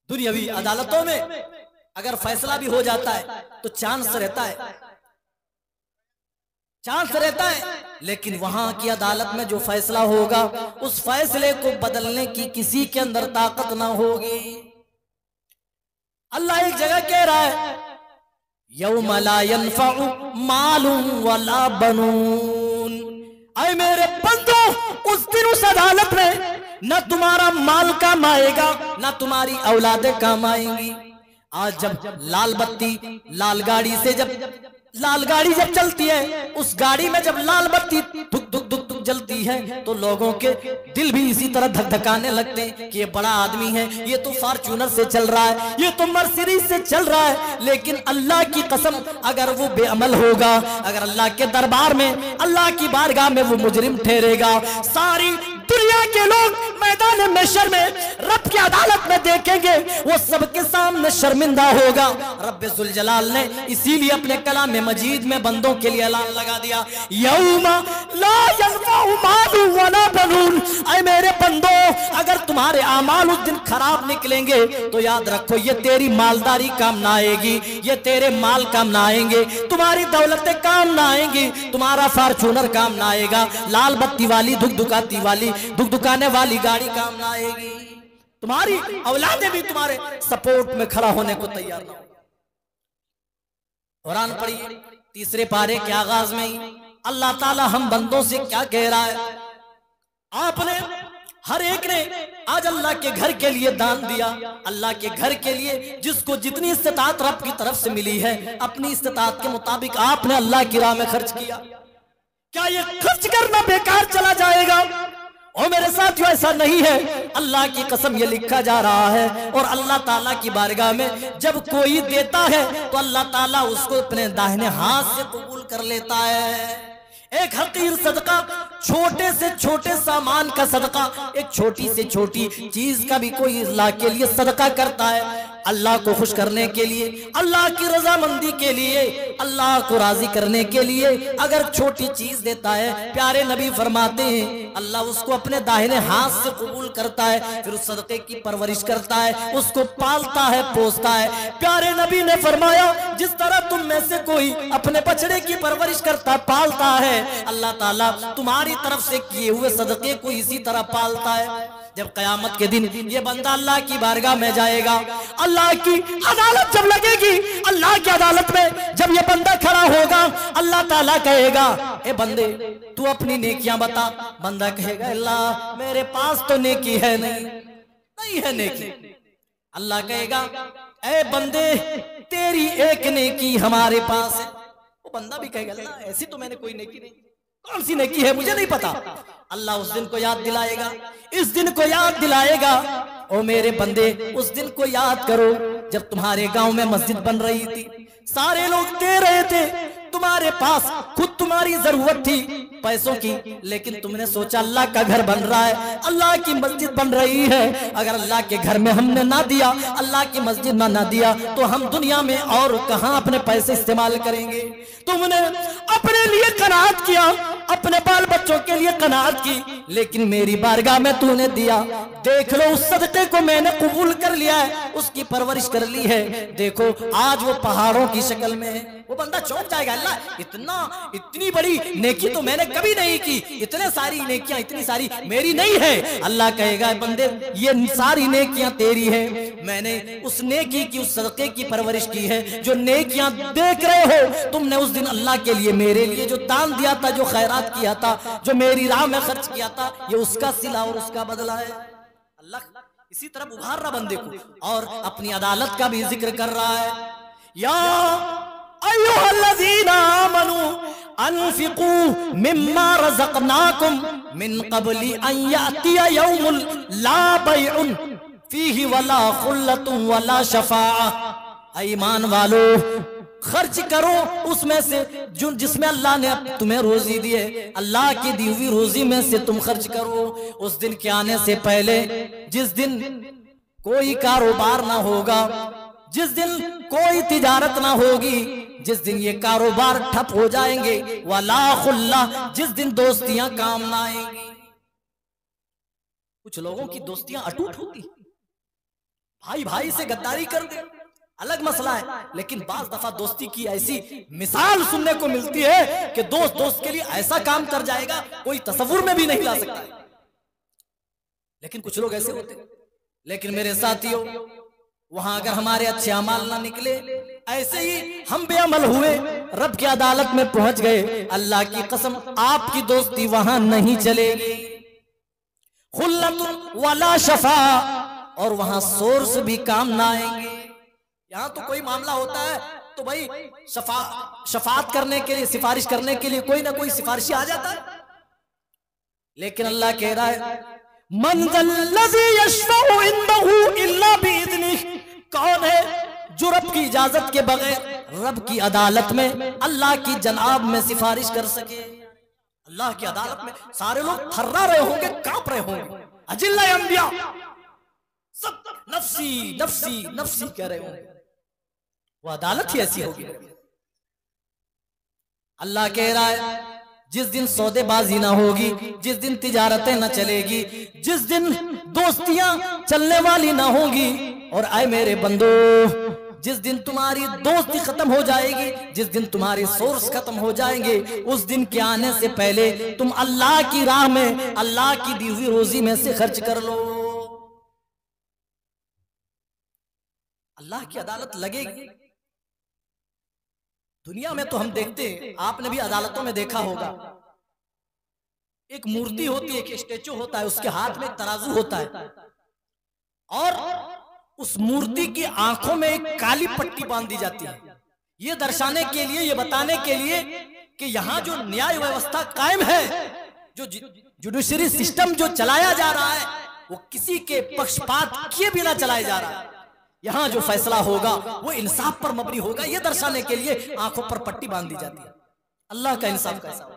दुनियावी अदालतों में अगर फैसला भी हो जाता है तो चांस रहता है, चांस रहता है, लेकिन वहां की अदालत में जो फैसला होगा उस फैसले को बदलने की किसी के अंदर ताकत ना होगी। अल्लाह एक जगह कह रहा है यौम ला यनफउ मालुन वला बनून, ऐ मेरे बंदो उस दिन उस अदालत में न तुम्हारा माल काम आएगा न तुम्हारी औलादें काम आएंगी। आज जब लाल बत्ती लाल गाड़ी से लाल गाड़ी जब चलती है, उस गाड़ी में जब लाल बत्ती धुक धुक धुक धुक जलती है तो लोगों के दिल भी इसी तरह धक धकाने लगते हैं कि ये बड़ा आदमी है, ये तो फॉर्च्यूनर से चल रहा है, ये तो मर्सिडीज से चल रहा है। लेकिन अल्लाह की कसम अगर वो बेअमल होगा, अगर अल्लाह के दरबार में अल्लाह की बारगाह में वो मुजरिम ठहरेगा, सारी दुनिया के लोग मैदान महशर में रब की अदालत में देखेंगे, वो सबके सामने शर्मिंदा होगा। रब्बे जुल जलाल ने इसीलिए अपने कलाम में मजीद में बंदों के लिए ऐलान लगा दिया यौमा ला यनफउ मालुन वला बनून, ऐ मेरे बंदो अगर तुम्हारे आमाल उस दिन खराब निकलेंगे तो याद रखो ये तेरी मालदारी काम ना आएगी, ये तेरे माल काम ना आएंगे, तुम्हारी दौलतें काम ना आएंगी, तुम्हारा फॉर्च्यूनर काम ना आएगा, लाल बत्ती वाली धुक धुकाती वाली धुक धुकाने वाली गाड़ी काम ना आएगी, तुम्हारी औलादें भी तुम्हारे सपोर्ट में खड़ा होने को तैयार ना हो। कुरान पढ़िए तीसरे पारे के आगाज में ही अल्लाह ताला हम बंदों से क्या कह रहा है। आपने हर एक ने आज अल्लाह के घर के लिए दान दिया, अल्लाह के घर के लिए जिसको जितनी इस्तिताअत रब की तरफ से मिली है अपनी इस्तिताअत के मुताबिक आपने अल्लाह की राह में खर्च किया। क्या ये खर्च करना बेकार चला जाएगा? और मेरे साथियों ऐसा नहीं है, अल्लाह की कसम ये लिखा जा रहा है। और अल्लाह ताला की बारगाह में जब कोई देता है तो अल्लाह ताला उसको अपने दाहिने हाथ से कबूल कर लेता है। एक हकीर सदका छोटे से छोटे सामान का सदका, एक छोटी से छोटी चीज का भी कोई अल्लाह के लिए सदका करता है, अल्लाह को खुश करने के लिए, अल्लाह की रजामंदी के लिए, अल्लाह को राजी करने के लिए अगर छोटी चीज देता है, प्यारे नबी फरमाते हैं अल्लाह उसको अपने दाहिने हाथ से कबूल करता है, फिर उस सदके की परवरिश करता है, उसको पालता है, पोसता है। प्यारे नबी ने फरमाया जिस तरह तुम में से कोई अपने बछड़े की परवरिश करता पालता है, अल्लाह ताला तुम्हारी तरफ से किए हुए सदके को इसी तरह पालता है। जब कयामत के दिन ये बंदा अल्लाह की बारगाह में जाएगा, अल्लाह की अदालत जब लगेगी, अल्लाह की अदालत में जब ये बंदा खड़ा होगा, अल्लाह ताला कहेगा ए बंदे तू अपनी नेकियां बता। बंदा कहेगा अल्लाह मेरे पास तो नेकी है नहीं है नेकी। अल्लाह कहेगा ए बंदे तेरी एक नेकी हमारे पास है। वो बंदा भी कहेगा अल्लाह ऐसी तो मैंने कोई नेकी नहीं, कौन सी नेकी है मुझे नहीं पता। अल्लाह उस दिन को याद दिलाएगा, इस दिन को याद दिलाएगा, ओ मेरे बंदे उस दिन को याद करो जब तुम्हारे गांव में मस्जिद बन रही थी, सारे लोग दे रहे थे, तुम्हारे पास खुद तुम्हारी जरूरत थी पैसों की, लेकिन तुमने सोचा अल्लाह का घर बन रहा है, अल्लाह की मस्जिद बन रही है, अगर अल्लाह के घर में हमने ना दिया, अल्लाह की मस्जिद में ना दिया तो हम दुनिया में और कहां अपने पैसे इस्तेमाल करेंगे। तुमने अपने लिए कनात किया, अपने बाल बच्चों के लिए कनात की, लेकिन मेरी बारगाह में तूने दिया। देख लो उस सदके को मैंने कबूल कर लिया है, उसकी परवरिश कर ली है, देखो आज वो पहाड़ों की शक्ल में है। वो बंदा चौंक जाएगा अल्लाह इतनी बड़ी नेकी तो मैंने कभी नहीं की, इतने सारी नेकियां इतनी सारी मेरी नहीं है। अल्लाह कहेगा बंदे ये सारी नेकियां तेरी है, मैंने उस नेकी की उस सदके की परवरिश की है। जो नेकियां देख रहे हो तुमने उस दिन अल्लाह के लिए मेरे लिए जो दान दिया था, जो खैरात किया था, जो मेरी राह में खर्च किया था, ये उसका सिला और उसका बदला है। अल्लाह इसी तरह उभार रहा बंदे को और अपनी अदालत का भी जिक्र कर रहा है। या अय्युहल्लज़ीना आमनू अनफिकू मिम्मा रज़क़नाकुम मिन क़ब्लि अन यातिया यौमुल ला बैउन फीही वला खुल्लतुन वला शफ़ाअह। ईमान वालो खर्च करो उसमें से जो जिसमें अल्लाह ने तुम्हें रोजी दी है, अल्लाह की दी हुई रोजी में से तुम खर्च करो। उस दिन के आने से पहले, जिस दिन कोई कारोबार ना होगा, जिस दिन कोई तिजारत ना होगी, जिस दिन ये कारोबार ठप हो जाएंगे, वला खुल्ला जिस दिन दोस्तियां काम ना आएंगी। कुछ लोगों की दोस्तियां अटूट होती, भाई भाई से गद्दारी कर दे अलग मसला है, लेकिन बाज दफा दोस्ती की ऐसी मिसाल सुनने को मिलती है कि दोस्त दोस्त के लिए ऐसा काम कर जाएगा कोई तसव्वुर में भी नहीं ला सकता है। लेकिन कुछ लोग ऐसे होते। लेकिन मेरे साथियों वहां अगर हमारे अच्छे अमाल ना निकले, ऐसे ही हम बेअमल हुए, रब की अदालत में पहुंच गए, अल्लाह की कसम आपकी दोस्ती वहां नहीं चलेगी। खुल्लतुन वला शफा, और वहां सोर्स भी काम ना आएंगे। यहाँ तो कोई मामला होता है तो भाई शफात करने के लिए, सिफारिश करने के लिए कोई ना कोई सिफारिशी आ जाता है, लेकिन अल्लाह कह रहा है मन ज़ल्लज़ी यशफ़उ इंदहु इल्ला बिइज़्निह, कौन है जो रब की इजाजत के बगैर रब की अदालत में, अल्लाह की जनाब में सिफारिश कर सके। अल्लाह की अदालत में सारे लोग थर्रा रहे होंगे, कांप रहे होंगे, अजिल्ला अंबिया सब नफ्सी नफ्सी नफ्सी कह रहे होंगे। वो अदालत ही ऐसी होगी। अल्लाह कह रहा है जिस दिन सौदेबाजी ना होगी, जिस दिन तिजारतें ना चलेगी, जिस दिन दोस्तियां चलने वाली ना होगी, और आए मेरे बंदो जिस दिन तुम्हारी दोस्ती खत्म हो जाएगी, जिस दिन तुम्हारे सोर्स खत्म हो जाएंगे, उस दिन के आने से पहले तुम अल्लाह की राह में अल्लाह की दी हुई रोजी में से खर्च कर लो। अल्लाह की अदालत लगेगी। दुनिया में तो हम देखते हैं, आपने भी अदालतों में देखा होगा, एक मूर्ति होती है, एक स्टेचू होता है, उसके हाथ में एक तराजू होता है, और उस मूर्ति की आंखों में एक काली पट्टी बांध दी जाती है, ये दर्शाने के लिए, ये बताने के लिए कि यहाँ जो न्याय व्यवस्था कायम है, जो जुडिशरी सिस्टम जो चलाया जा रहा है, वो किसी के पक्षपात किए बिना चलाया जा रहा है। यहाँ जो फैसला होगा वो इंसाफ पर मबनी होगा, ये दर्शाने के लिए आंखों पर पट्टी बांध दी जाती है। अल्लाह का इंसाफ कैसा हो?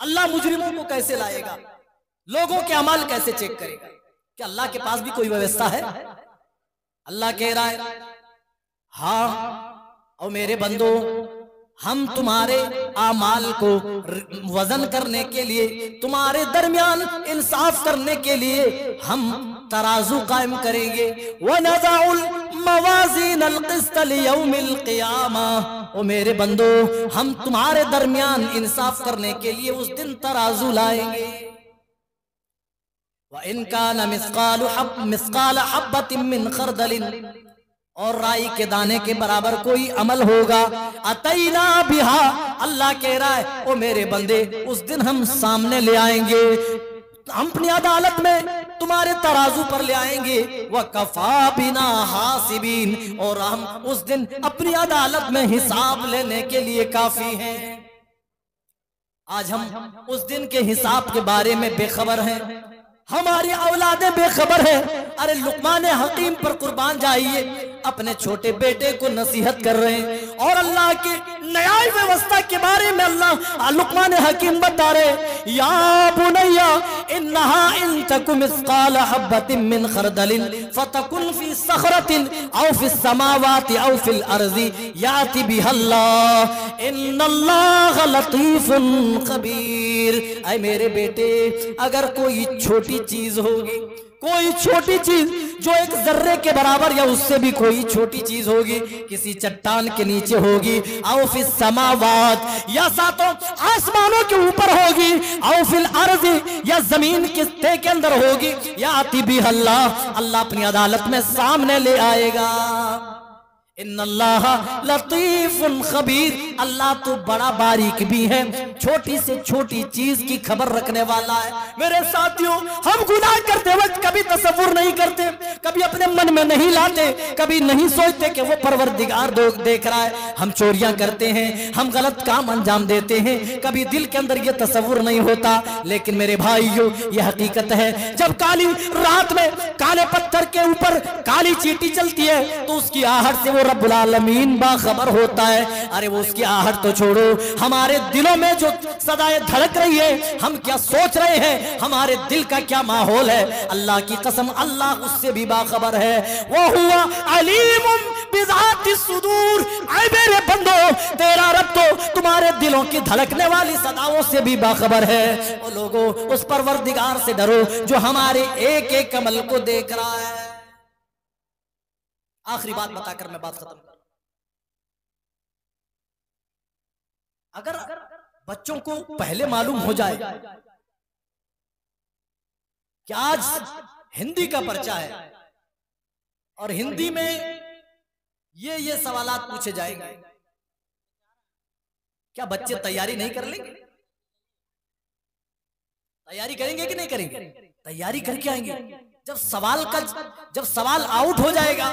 अल्लाह मुजरिमों को कैसे लाएगा, लोगों के अमल कैसे चेक करेगा? क्या अल्लाह के पास भी कोई व्यवस्था है? अल्लाह कह रहा है, हाँ और मेरे बंदो, हम तुम्हारे आमाल को वजन करने के लिए, तुम्हारे दरमियान इंसाफ करने के लिए हम तराजू कायम करेंगे। वनज़उल मवाज़ीन अल-क़िस्त लियौमिल क़ियामा, ओ मेरे बंदो, हम तुम्हारे दरमियान इंसाफ करने के लिए उस दिन तराजू लाएंगे। व इन कान मिस्क़ाल हब्बतिन मिन खरदलिन, और राई के दाने के बराबर कोई अमल होगा, अतैना बिहा, अल्लाह कह रहा है ओ मेरे बंदे, उस दिन हम सामने ले आएंगे, हम अपनी अदालत में तुम्हारे तराजू पर ले आएंगे। व कफा बिना हासिबीन, और हम उस दिन अपनी अदालत में हिसाब लेने के लिए काफी हैं। आज हम उस दिन के हिसाब के बारे में बेखबर हैं, हमारी औलादें बेखबर है। अरे लुकमान हकीम पर कुर्बान जाइए, अपने छोटे बेटे को नसीहत कर रहे हैं, और अल्लाह के न्याय व्यवस्था के बारे में अल्लाह लुकमान हकीम बता रहे, या बुनैया इन्नहा इन तकु मिस्काल हब्बतिन मिन खरदलिन फतकुन फी सखरतिन औ फी समावाति औ फिल अर्ज़ि याति बिहल्लाह इन्नल्लाह लतीफुन खबीर। ऐ मेरे बेटे, अगर कोई छोटी चीज होगी, कोई छोटी चीज जो एक जर्रे के बराबर या उससे भी कोई छोटी चीज होगी, किसी चट्टान के नीचे होगी, औ फिल समावात, या सातों आसमानों के ऊपर होगी, औ फिल अर्ज़, या जमीन के तह के अंदर होगी, या आती भी अल्लाह, अल्लाह अपनी अदालत में सामने ले आएगा। इन्नल्लाह लतीफुन खबीर, अल्लाह तो बड़ा बारीक भी है, छोटी से छोटी चीज की खबर रखने वाला है। मेरे साथियों, हम गुनाह करते वक्त कभी तसव्वुर नहीं करते, कभी अपने मन में नहीं लाते, कभी नहीं सोचते कि वो परवरदिगार देख रहा है। हम चोरियां करते हैं, हम गलत काम अंजाम देते हैं, कभी दिल के अंदर ये तसव्वुर नहीं होता। लेकिन मेरे भाइयों, ये हकीकत है, जब काली रात में काले पत्थर के ऊपर काली चींटी चलती है तो उसकी आहट से वो रब्बुल आलमीन बाखबर होता है। अरे वो उसकी आहट तो छोड़ो, हमारे दिलों में जो सदाएं धड़क रही है, हम क्या सोच रहे हैं, हमारे दिल का क्या माहौल है, अल्लाह की कसम अल्लाह उससे भी बाखबर है। वो हुआ अलीमुम बिज़ाति सुदूर। ऐ मेरे बंदो, तेरा रब तो तुम्हारे दिलों की धड़कने वाली सदाओं से भी बाखबर है। ओ लोगों, उस परवरदिगार से डरो जो हमारे एक एक अमल को देख रहा है। आखिरी बात बताकर मैं बात खत्म करूं। अगर बच्चों को पहले मालूम हो जाए कि आज हिंदी का पर्चा है और हिंदी में ये सवालात पूछे जाएंगे, क्या बच्चे तैयारी नहीं कर लेंगे? तैयारी करेंगे कि नहीं करेंगे? तैयारी करके आएंगे। जब सवाल आउट हो जाएगा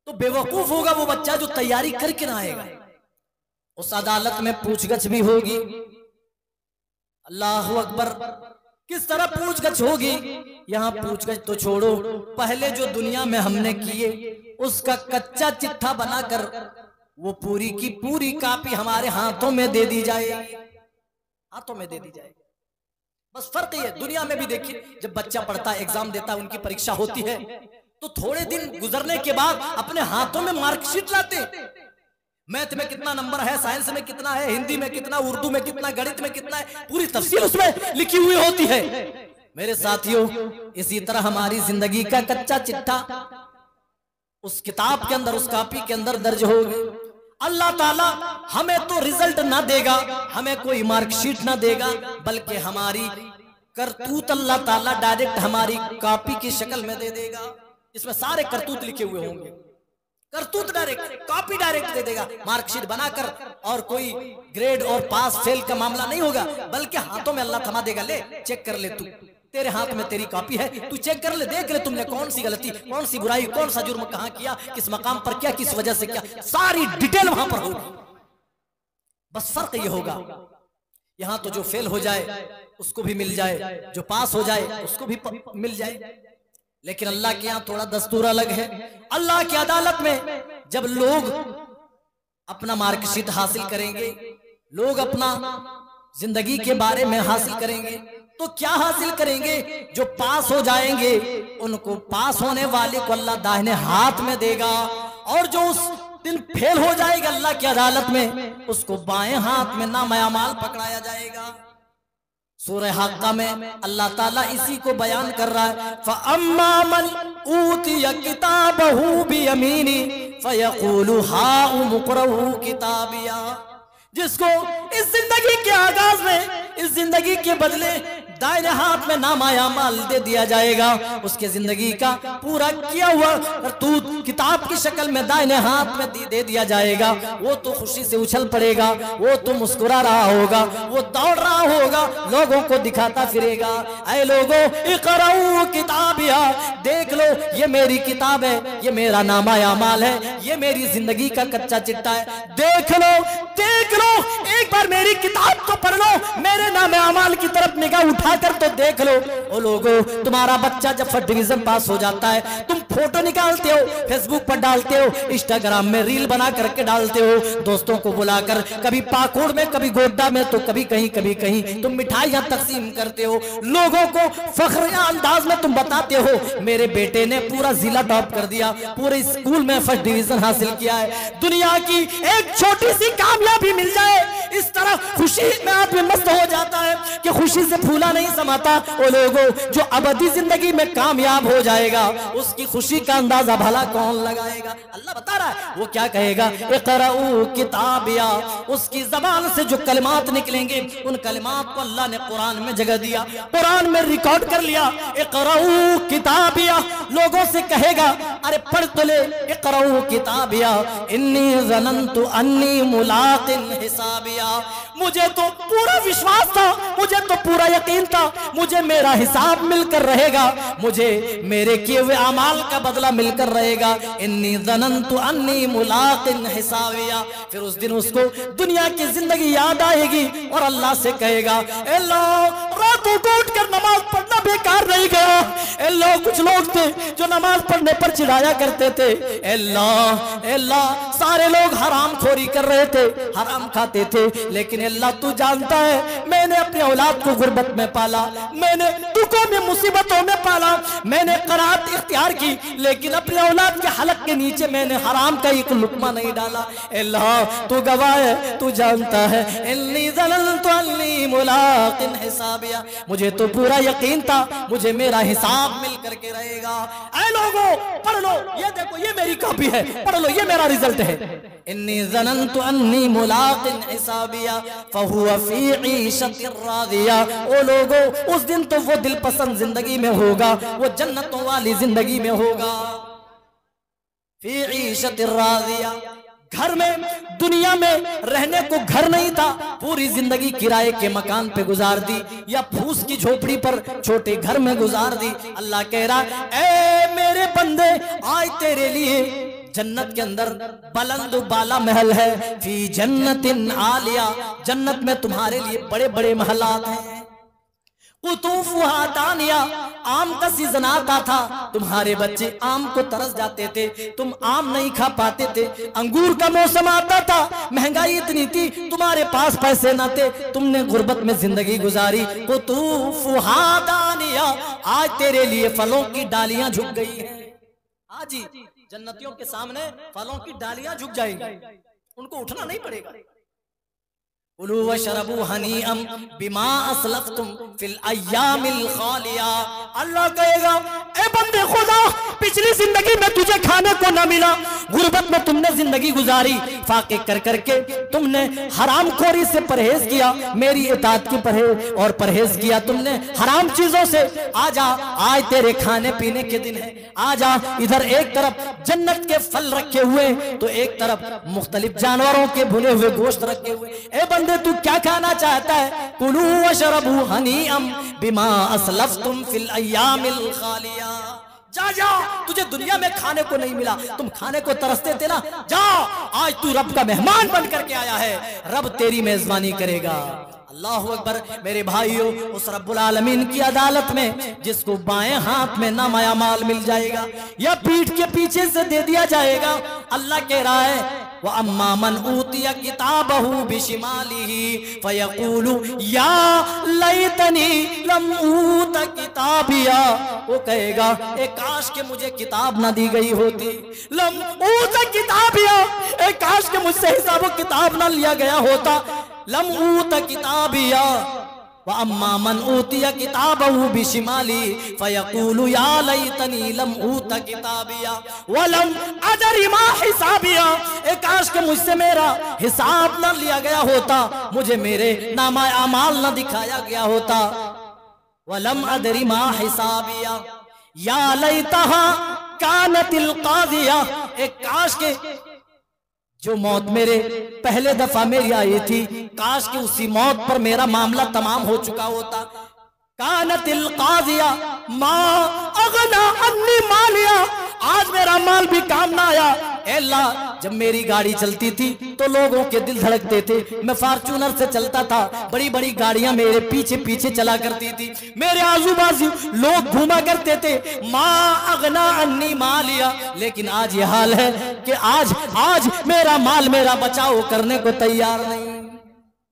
तो बेवकूफ होगा वो बच्चा जो तैयारी करके ना आएगा। उस अदालत में पूछगछ भी होगी। अल्लाह अकबर, किस तरह पूछगछ होगी? यहाँ पूछगछ तो छोड़ो, पहले जो दुनिया में हमने किए उसका कच्चा चिट्ठा बनाकर वो पूरी की पूरी कॉपी हमारे हाथों में दे दी जाएगी, हाथों में दे दी जाएगी। बस फर्क ये, दुनिया में भी देखिए, जब बच्चा पढ़ता है, एग्जाम देता है, उनकी परीक्षा होती है, तो थोड़े दिन गुजरने के बाद अपने हाथों में मार्कशीट लाते। मैथ में कितना नंबर है, साइंस में कितना है, हिंदी में कितना, उर्दू में कितना, गणित में कितना है, पूरी तफसील उसमें लिखी हुई होती है। मेरे साथियों, इसी तरह हमारी जिंदगी का कच्चा चिट्ठा उस किताब के अंदर, उस कॉपी के अंदर दर्ज होगी। अल्लाह ताला हमें तो रिजल्ट ना देगा, हमें कोई मार्कशीट ना देगा, बल्कि हमारी करतूत अल्लाह ताला डायरेक्ट हमारी कॉपी की शक्ल में दे देगा। इसमें सारे करतूत लिखे हुए होंगे, करतूत डायरेक्ट, कॉपी डायरेक्ट दे देगा मार्कशीट बनाकर। और कोई ग्रेड और पास फेल का मामला नहीं होगा, बल्कि हाथों में अल्लाह थमा देगा, ले चेक कर ले, तू तेरे हाथ में तेरी कॉपी है, तू चेक कर ले, देख ले तुमने कौन सी गलती, कौन सी बुराई, कौन सा जुर्म कहां किया, किस मकाम पर किया, किस वजह से किया, सारी डिटेल वहां पर होगी। बस फर्क ये होगा, यहां तो जो फेल हो जाए उसको भी मिल जाए, जो पास हो जाए उसको भी मिल जाए। लेकिन अल्लाह के यहां थोड़ा दस्तूर अलग है। अल्लाह की अदालत में जब लोग अपना मार्कशीट हासिल करेंगे, लोग अपना जिंदगी के बारे में हासिल करेंगे तो क्या हासिल करेंगे? जो पास हो जाएंगे उनको पास होने वाले को अल्लाह दाहिने हाथ में देगा, और जो उस दिन फेल हो जाएगा अल्लाह की अदालत में उसको बाएं हाथ में नाम-ए-अमाल पकड़ाया जाएगा। सूरह हक्का में अल्लाह ताला इसी को बयान कर रहा है, फअम्मा मन ऊतिया किताबहू बियमीनी फयक़ूलु हाउम इक़्रऊ किताबिया। जिसको इस जिंदगी के आगाज में, इस जिंदगी के बदले दाहिने हाथ में नाम-ए-अमाल दे दिया जाएगा, उसके जिंदगी का पूरा किया हुआ करतूत किताब की शक्ल में दाहिने हाथ में दे दिया जाएगा। वो तो खुशी से उछल पड़ेगा, वो तो मुस्कुरा रहा होगा, वो दौड़ रहा होगा, लोगों को दिखाता फिरेगा, ऐ लोगों इक़राऊ किताबिया, देख लो ये मेरी किताब है, ये मेरा नाम-ए-अमाल है, ये मेरी जिंदगी का कच्चा चिट्टा है, देख लो देख लो, एक बार मेरी किताब को पढ़ लो, मेरे नाम-ए-अमाल की तरफ निगाह उठाकर तो देख लो। ओ लोगों, तुम्हारा बच्चा जब फर्स्ट डिवीजन पास हो जाता है, तुम फोटो निकालते हो, फेसबुक पर डालते हो, इंस्टाग्राम में रील बना करके डालते हो, दोस्तों को बुलाकर कभी पाकुड़ में, कभी गोड्डा में, तो कभी कहीं तुम मिठाइयां तकसीम करते हो, लोगों को फख्र अंदाज में तुम बताते हो मेरे बेटे ने पूरा जिला टॉप कर दिया, पूरे स्कूल में फर्स्ट डिवीजन हासिल किया है। दुनिया की एक छोटी सी कामयाबी मिल जाए, इस तरह खुशी में आदमी मस्त हो जाता है कि खुशी से फूला नहीं समाता। वो लोगों जो अबदी जिंदगी में कामयाब हो जाएगा उसकी खुशी का अंदाजा भला कौन लगाएगा? अल्लाह बता रहा है, वो क्या कहेगा, इक़राऊ किताबिया, उसकी जबान से जो कलिमात निकलेंगे उन कलिमात को अल्लाह ने कुरान में जगह दिया, कुरान में रिकॉर्ड कर लिया। इक़राऊ किताबिया, लोगों से कहेगा अरे पढ़ तो ले, इक़राऊ किताबिया इन्नी ज़ननतु अन्नी मुलाक़िन हिसाबिया, मुझे तो पूरा विश्वास था, मुझे तो पूरा यकीन था, मुझे मेरा हिसाब मिलकर रहेगा, मुझे मेरे किए हुए अमाल का बदला मिलकर रहेगा। इन्नी ज़ननतु अन्नी मुलाक़िन हिसाबिया, फिर उस दिन उसको दुनिया की जिंदगी याद आएगी और अल्लाह से कहेगा, अल्लाह रात उठ कर नमाज पढ़ना बेकार नहीं गया। अल्लाह कुछ लोग थे जो नमाज पढ़ने पर चिढ़ाया करते थे, अल्लाह सारे लोग हराम खोरी कर रहे थे, हराम खाते थे, लेकिन अल्लाह तू जानता है मैंने अपनी औलाद को गुर्बत में पाला, मैंने दुखों में मुसीबतों में पाला, मैंने क़नाअत इख्तियार की, लेकिन अपने औलाद के हलक के नीचे मैंने हराम का एक लुक़मा नहीं डाला। अल्लाह तू गवाह है, तू जानता है, इन्नी ज़ननतु अन्नी मुलाक़िन हिसाबिया, मुझे तो पूरा यकीन था मुझे मेरा हिसाब मिल करके रहेगा। ऐ लोगों पढ़ लो, ये देखो ये मेरी कॉपी है, पढ़ लो ये मेरा रिजल्ट है। इन्नी ज़ननतु अन्नी मुलाक़िन हिसाबिया फहुवा फ़ी ईशतिर राज़िया, ओ लोगों उस दिन तो वो दिल पसंद जिंदगी में होगा, वो जन्नतों वाली जिंदगी में होगा। फ़ी ईशतिर राज़िया, घर में दुनिया में रहने को घर नहीं था, पूरी जिंदगी किराए के मकान पे गुजार दी या फूस की झोपड़ी पर छोटे घर में गुजार दी। अल्लाह कह रहा ए मेरे बंदे आज तेरे लिए जन्नत के अंदर बुलंद बाला महल है, फी जन्नतिन आलिया, जन्नत में तुम्हारे लिए बड़े बड़े महलात हैं। कुतूफुहा दानिया, आम का सीजन आता था, तुम्हारे बच्चे आम को तरस जाते थे, तुम आम नहीं खा पाते थे। अंगूर का मौसम आता था, महंगाई इतनी थी, तुम्हारे पास पैसे न थे, तुमने गुर्बत में जिंदगी गुजारी। कुतूफुहा दानिया, आज तेरे लिए फलों की डालियां झुक गई हैं। आज ही जन्नतियों के सामने फलों की डालियां झुक जाएंगी, उनको उठना नहीं पड़ेगा। कुलू वशरबू हनीअम बिमा असलफ्तुम फिल अय्यामिल खालिया, अल्लाह कहेगा ए बंदे खुदा पिछली जिंदगी में तुझे खाने को न मिला, गुर्बत में तुमने जिंदगी गुजारी, फाके कर करके तुमने हराम खोरी से परहेज किया, मेरी इताअत की परहेज और परहेज किया तुमने हराम चीजों से। आजा आज तेरे खाने पीने के दिन है, आजा इधर एक तरफ जन्नत के फल रखे हुए तो एक तरफ मुख्तलिफ जानवरों के भुने हुए गोश्त रखे हुए। ए बंदे तू क्या खाना चाहता है? कुलू वशरबू हनीअम बिमा असलफ्तुम फिल अय्यामिल खालिया, जा जा तुझे दुनिया में खाने को नहीं मिला, तुम खाने को तरसते थे ना, जा आज तू रब का मेहमान बन करके आया है, रब तेरी मेजबानी करेगा। अल्लाह अकबर। मेरे भाइयों, उस रब्बुल आलमीन की अदालत में जिसको बाएं हाथ में नाम-ए-अमाल मिल जाएगा या पीठ के पीछे से दे दिया जाएगा, अल्लाह कह रहा है व अम्मा मन ऊतिया किताबहू बिशिमालिही फयक़ूलु या लैतनी लम ऊत किताबिया, वो कहेगा ए काश के मुझे किताब ना दी गई होती। लम ऊत किताबिया, ए काश के मुझसे हिसाब किताब ना लिया गया होता। लम ऊत किताबिया व अम्मा मन ऊतिया किताबहू बिशिमाली फयक़ूलु या लैतनी लम ऊत किताबिया व लम अदरी मा हिसाबिया, ए काश के मुझसे मेरा हिसाब न लिया गया होता, मुझे मेरे नामा अमाल न दिखाया गया होता। व लम अदरी मा हिसाबिया या लैतहा कानतिल कादिया, ए काश के जो मौत मेरे पहले दफा मेरी आई थी, काश कि उसी मौत पर मेरा मामला तमाम हो चुका होता। कानतिल कादिया मा अगना अन्नी मालिया, आज मेरा माल भी काम ना आया। अल्लाह, जब मेरी गाड़ी चलती थी तो लोगों के दिल धड़कते थे। मैं फॉर्च्यूनर से चलता था, बड़ी बड़ी गाड़ियां मेरे पीछे पीछे चला करती थी, मेरे आजू बाजू लोग घूमा करते थे। माँ अगना अन्नी मालिया, लेकिन आज ये हाल है कि आज मेरा माल मेरा बचाव करने को तैयार नहीं।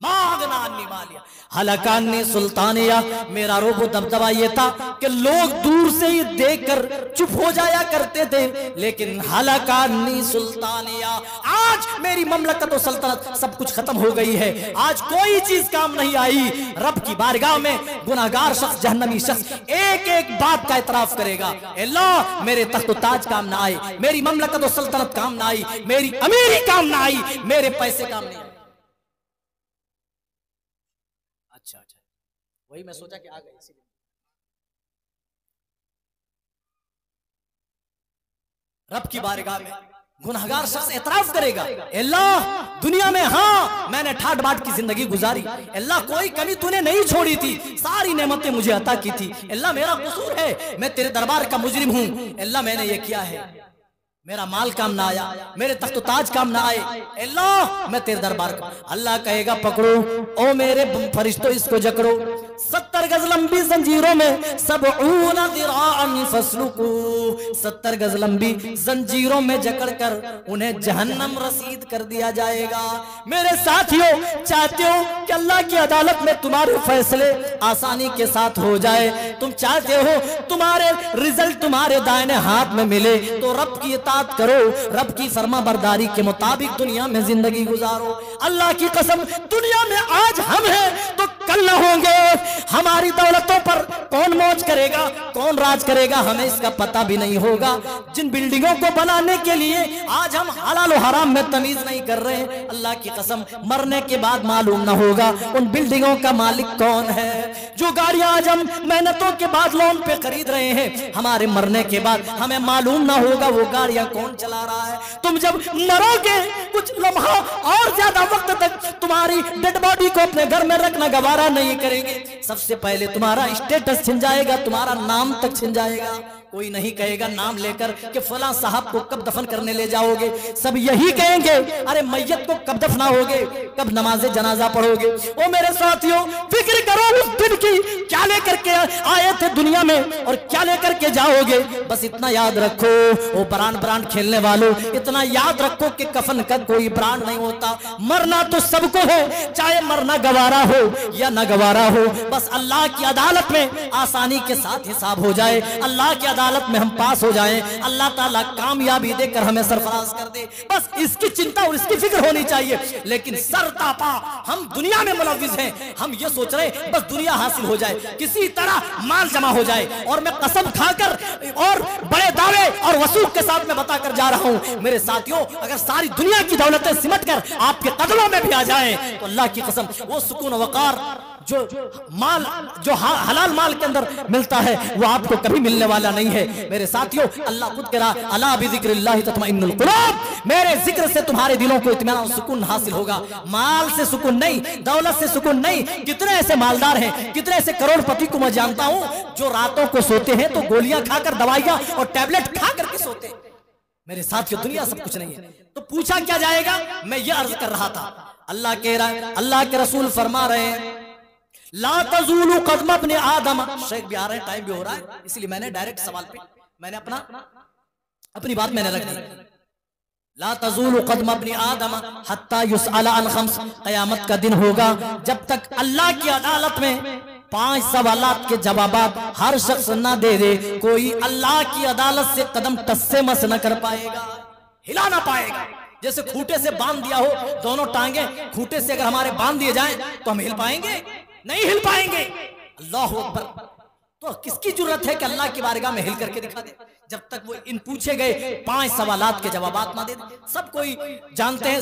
माँ अगना अन्नी मालिया हलकानी सुल्तानिया, मेरा रोबो दबदबा ये था कि लोग दूर से ही देखकर चुप हो जाया करते थे, लेकिन हलकानी सुल्तानिया, आज मेरी ममलकत और सल्तनत सब कुछ खत्म हो गई है। आज कोई चीज काम नहीं आई। रब की बारगाह में गुनाहगार शख्स, जहन्नमी शख्स एक एक बात का इतराफ करेगा, अल्लाह मेरे तख्त ताज काम ना आए, मेरी ममलकत और सल्तनत काम ना आई, मेरी अमीरी काम ना आई, मेरे पैसे काम नहीं। अच्छा, वही मैं सोचा कि आ गए इसीलिए। रब की बारगाह में गुनहगार शख्स एतराफ करेगा, अल्लाह दुनिया में हाँ मैंने ठाट बाट की जिंदगी गुजारी, अल्लाह कोई कमी तूने नहीं छोड़ी थी, सारी नेमतें मुझे अता की थी, अल्लाह मेरा कसूर है, मैं तेरे दरबार का मुजरिम हूं, अल्लाह मैंने ये किया है, मेरा माल काम ना आया, मेरे तख्त ताज काम ना आए, अल्लाह मैं तेरे दरबार का। अल्लाह कहेगा पकड़ो ओ मेरे फरिश्तों, इसको जकड़ो 70 गज लंबी जंजीरों में, सब फसलुकू, 70 गज लंबी जंजीरों में जकड़कर उन्हें जहन्नम रसीद कर दिया जाएगा। मेरे साथियों, चाहते हो कि अल्लाह की अदालत में तुम्हारे फैसले आसानी के साथ हो जाए, तुम चाहते हो तुम्हारे रिजल्ट तुम्हारे दाहिने हाथ में मिले, तो रब की इताअत करो, रब की फरमा बरदारी के मुताबिक दुनिया में जिंदगी गुजारो। अल्लाह की कसम, दुनिया में आज हम हैं तो कल न होंगे। हमारी दौलतों पर कौन मौज करेगा, कौन राज करेगा, हमें इसका पता भी नहीं होगा। जिन बिल्डिंगों को बनाने के लिए आज हम हलाल और हराम में तमीज नहीं कर रहे हैं, अल्लाह की कसम मरने के बाद मालूम न होगा उन बिल्डिंगों का मालिक कौन है। जो गाड़ियां आज हम मेहनतों के बाद लोन पे खरीद रहे हैं, हमारे मरने के बाद हमें मालूम न होगा वो गाड़ियां कौन चला रहा है। तुम जब मरोगे कुछ लम्हा और ज्यादा वक्त तक तुम्हारी डेड बॉडी को अपने घर में रखना गवारा नहीं करेंगे। सबसे पहले तुम्हारा स्टेटस छिन जाएगा, तुम्हारा नाम तक छिन जाएगा। कोई नहीं कहेगा नाम लेकर कि फला साहब को कब दफन करने ले जाओगे, सब यही कहेंगे अरे मैयत को कब दफनाओगे, कब नमाज़े जनाजा पढ़ोगे। ओ मेरे साथियों, फिक्र करो उस दिन की, क्या लेकर के आए थे दुनिया में और क्या लेकर के जाओगे। बस इतना याद रखो, वो ब्रांड खेलने वालों, इतना याद रखो कि कफन का कोई ब्रांड नहीं होता। मरना तो सबको है, चाहे मरना गवारा हो या न गवारा हो। बस अल्लाह की अदालत में आसानी के साथ हिसाब हो जाए, अल्लाह की अदालत में हम पास हो जाएं, अल्लाह ताला कामयाबी देकर हमें सरफराज कर दे। बस इसकी चिंता और इसकी फिक्र होनी चाहिए। लेकिन सरतापा हम दुनिया में मुलव्विज़ हैं, हम ये सोच रहे हैं बस दुनिया हासिल हो जाए, किसी तरह माल जमा हो जाए। और मैं कसम खाकर और बड़े दावे और वसूख के साथ मैं बताकर जा रहा हूं मेरे साथियों, अगर सारी दुनिया की दौलतें सिमट कर आपके कदमों में भी आ जाए तो अल्लाह की कसम वो सुकून वकार जो माल जो हलाल माल के अंदर मिलता है वो आपको कभी मिलने वाला नहीं है। मेरे साथियों, अल्लाह खुद कह रहा अला बिज़िक्रिल्लाहि तत्मइन्नुल कुलूब, मेरे जिक्र से तुम्हारे दिलों को इत्मीनान और सुकून हासिल होगा। माल से सुकून नहीं, दौलत से सुकून नहीं। कितने ऐसे मालदार हैं, कितने ऐसे करोड़पति को मैं जानता हूं जो रातों को सोते हैं तो गोलियां खाकर, दवाइयां और टैबलेट खा करके सोते हैं। मेरे साथियों, दुनिया सब कुछ नहीं है। तो पूछा क्या जाएगा, मैं ये अर्ज कर रहा था, अल्लाह कह रहा है, अल्लाह के रसूल फरमा रहे हैं ला तज़ूलु क़दम इब्न आदम। शेख भी आ रहे हैं, टाइम भी हो रहा है, इसलिए मैंने डायरेक्ट सवाल पे मैंने अपनी बात मैंने रख दी। ला तज़ूलु क़दम इब्न आदम हत्ता युसअला अन खम्स, क़यामत का दिन होगा जब तक अल्लाह की अदालत में 5 सवालात के जवाबात हर शख्स ना दे दे, कोई अल्लाह की अदालत से कदम टस्से मस न कर पाएगा, हिला ना पाएगा। जैसे खूंटे से बांध दिया हो, दोनों टांगे खूंटे से अगर हमारे बांध दिए जाएं तो हम हिल पाएंगे? नहीं हिल पाएंगे। अल्लाह अकबर। तो किसकी जरूरत है कि अल्लाह की बारगाह में हिल करके दिखा दे, जब तक वो इन पूछे गए 5 सवालात के जवाबात ना दे दे। सब कोई जानते हैं,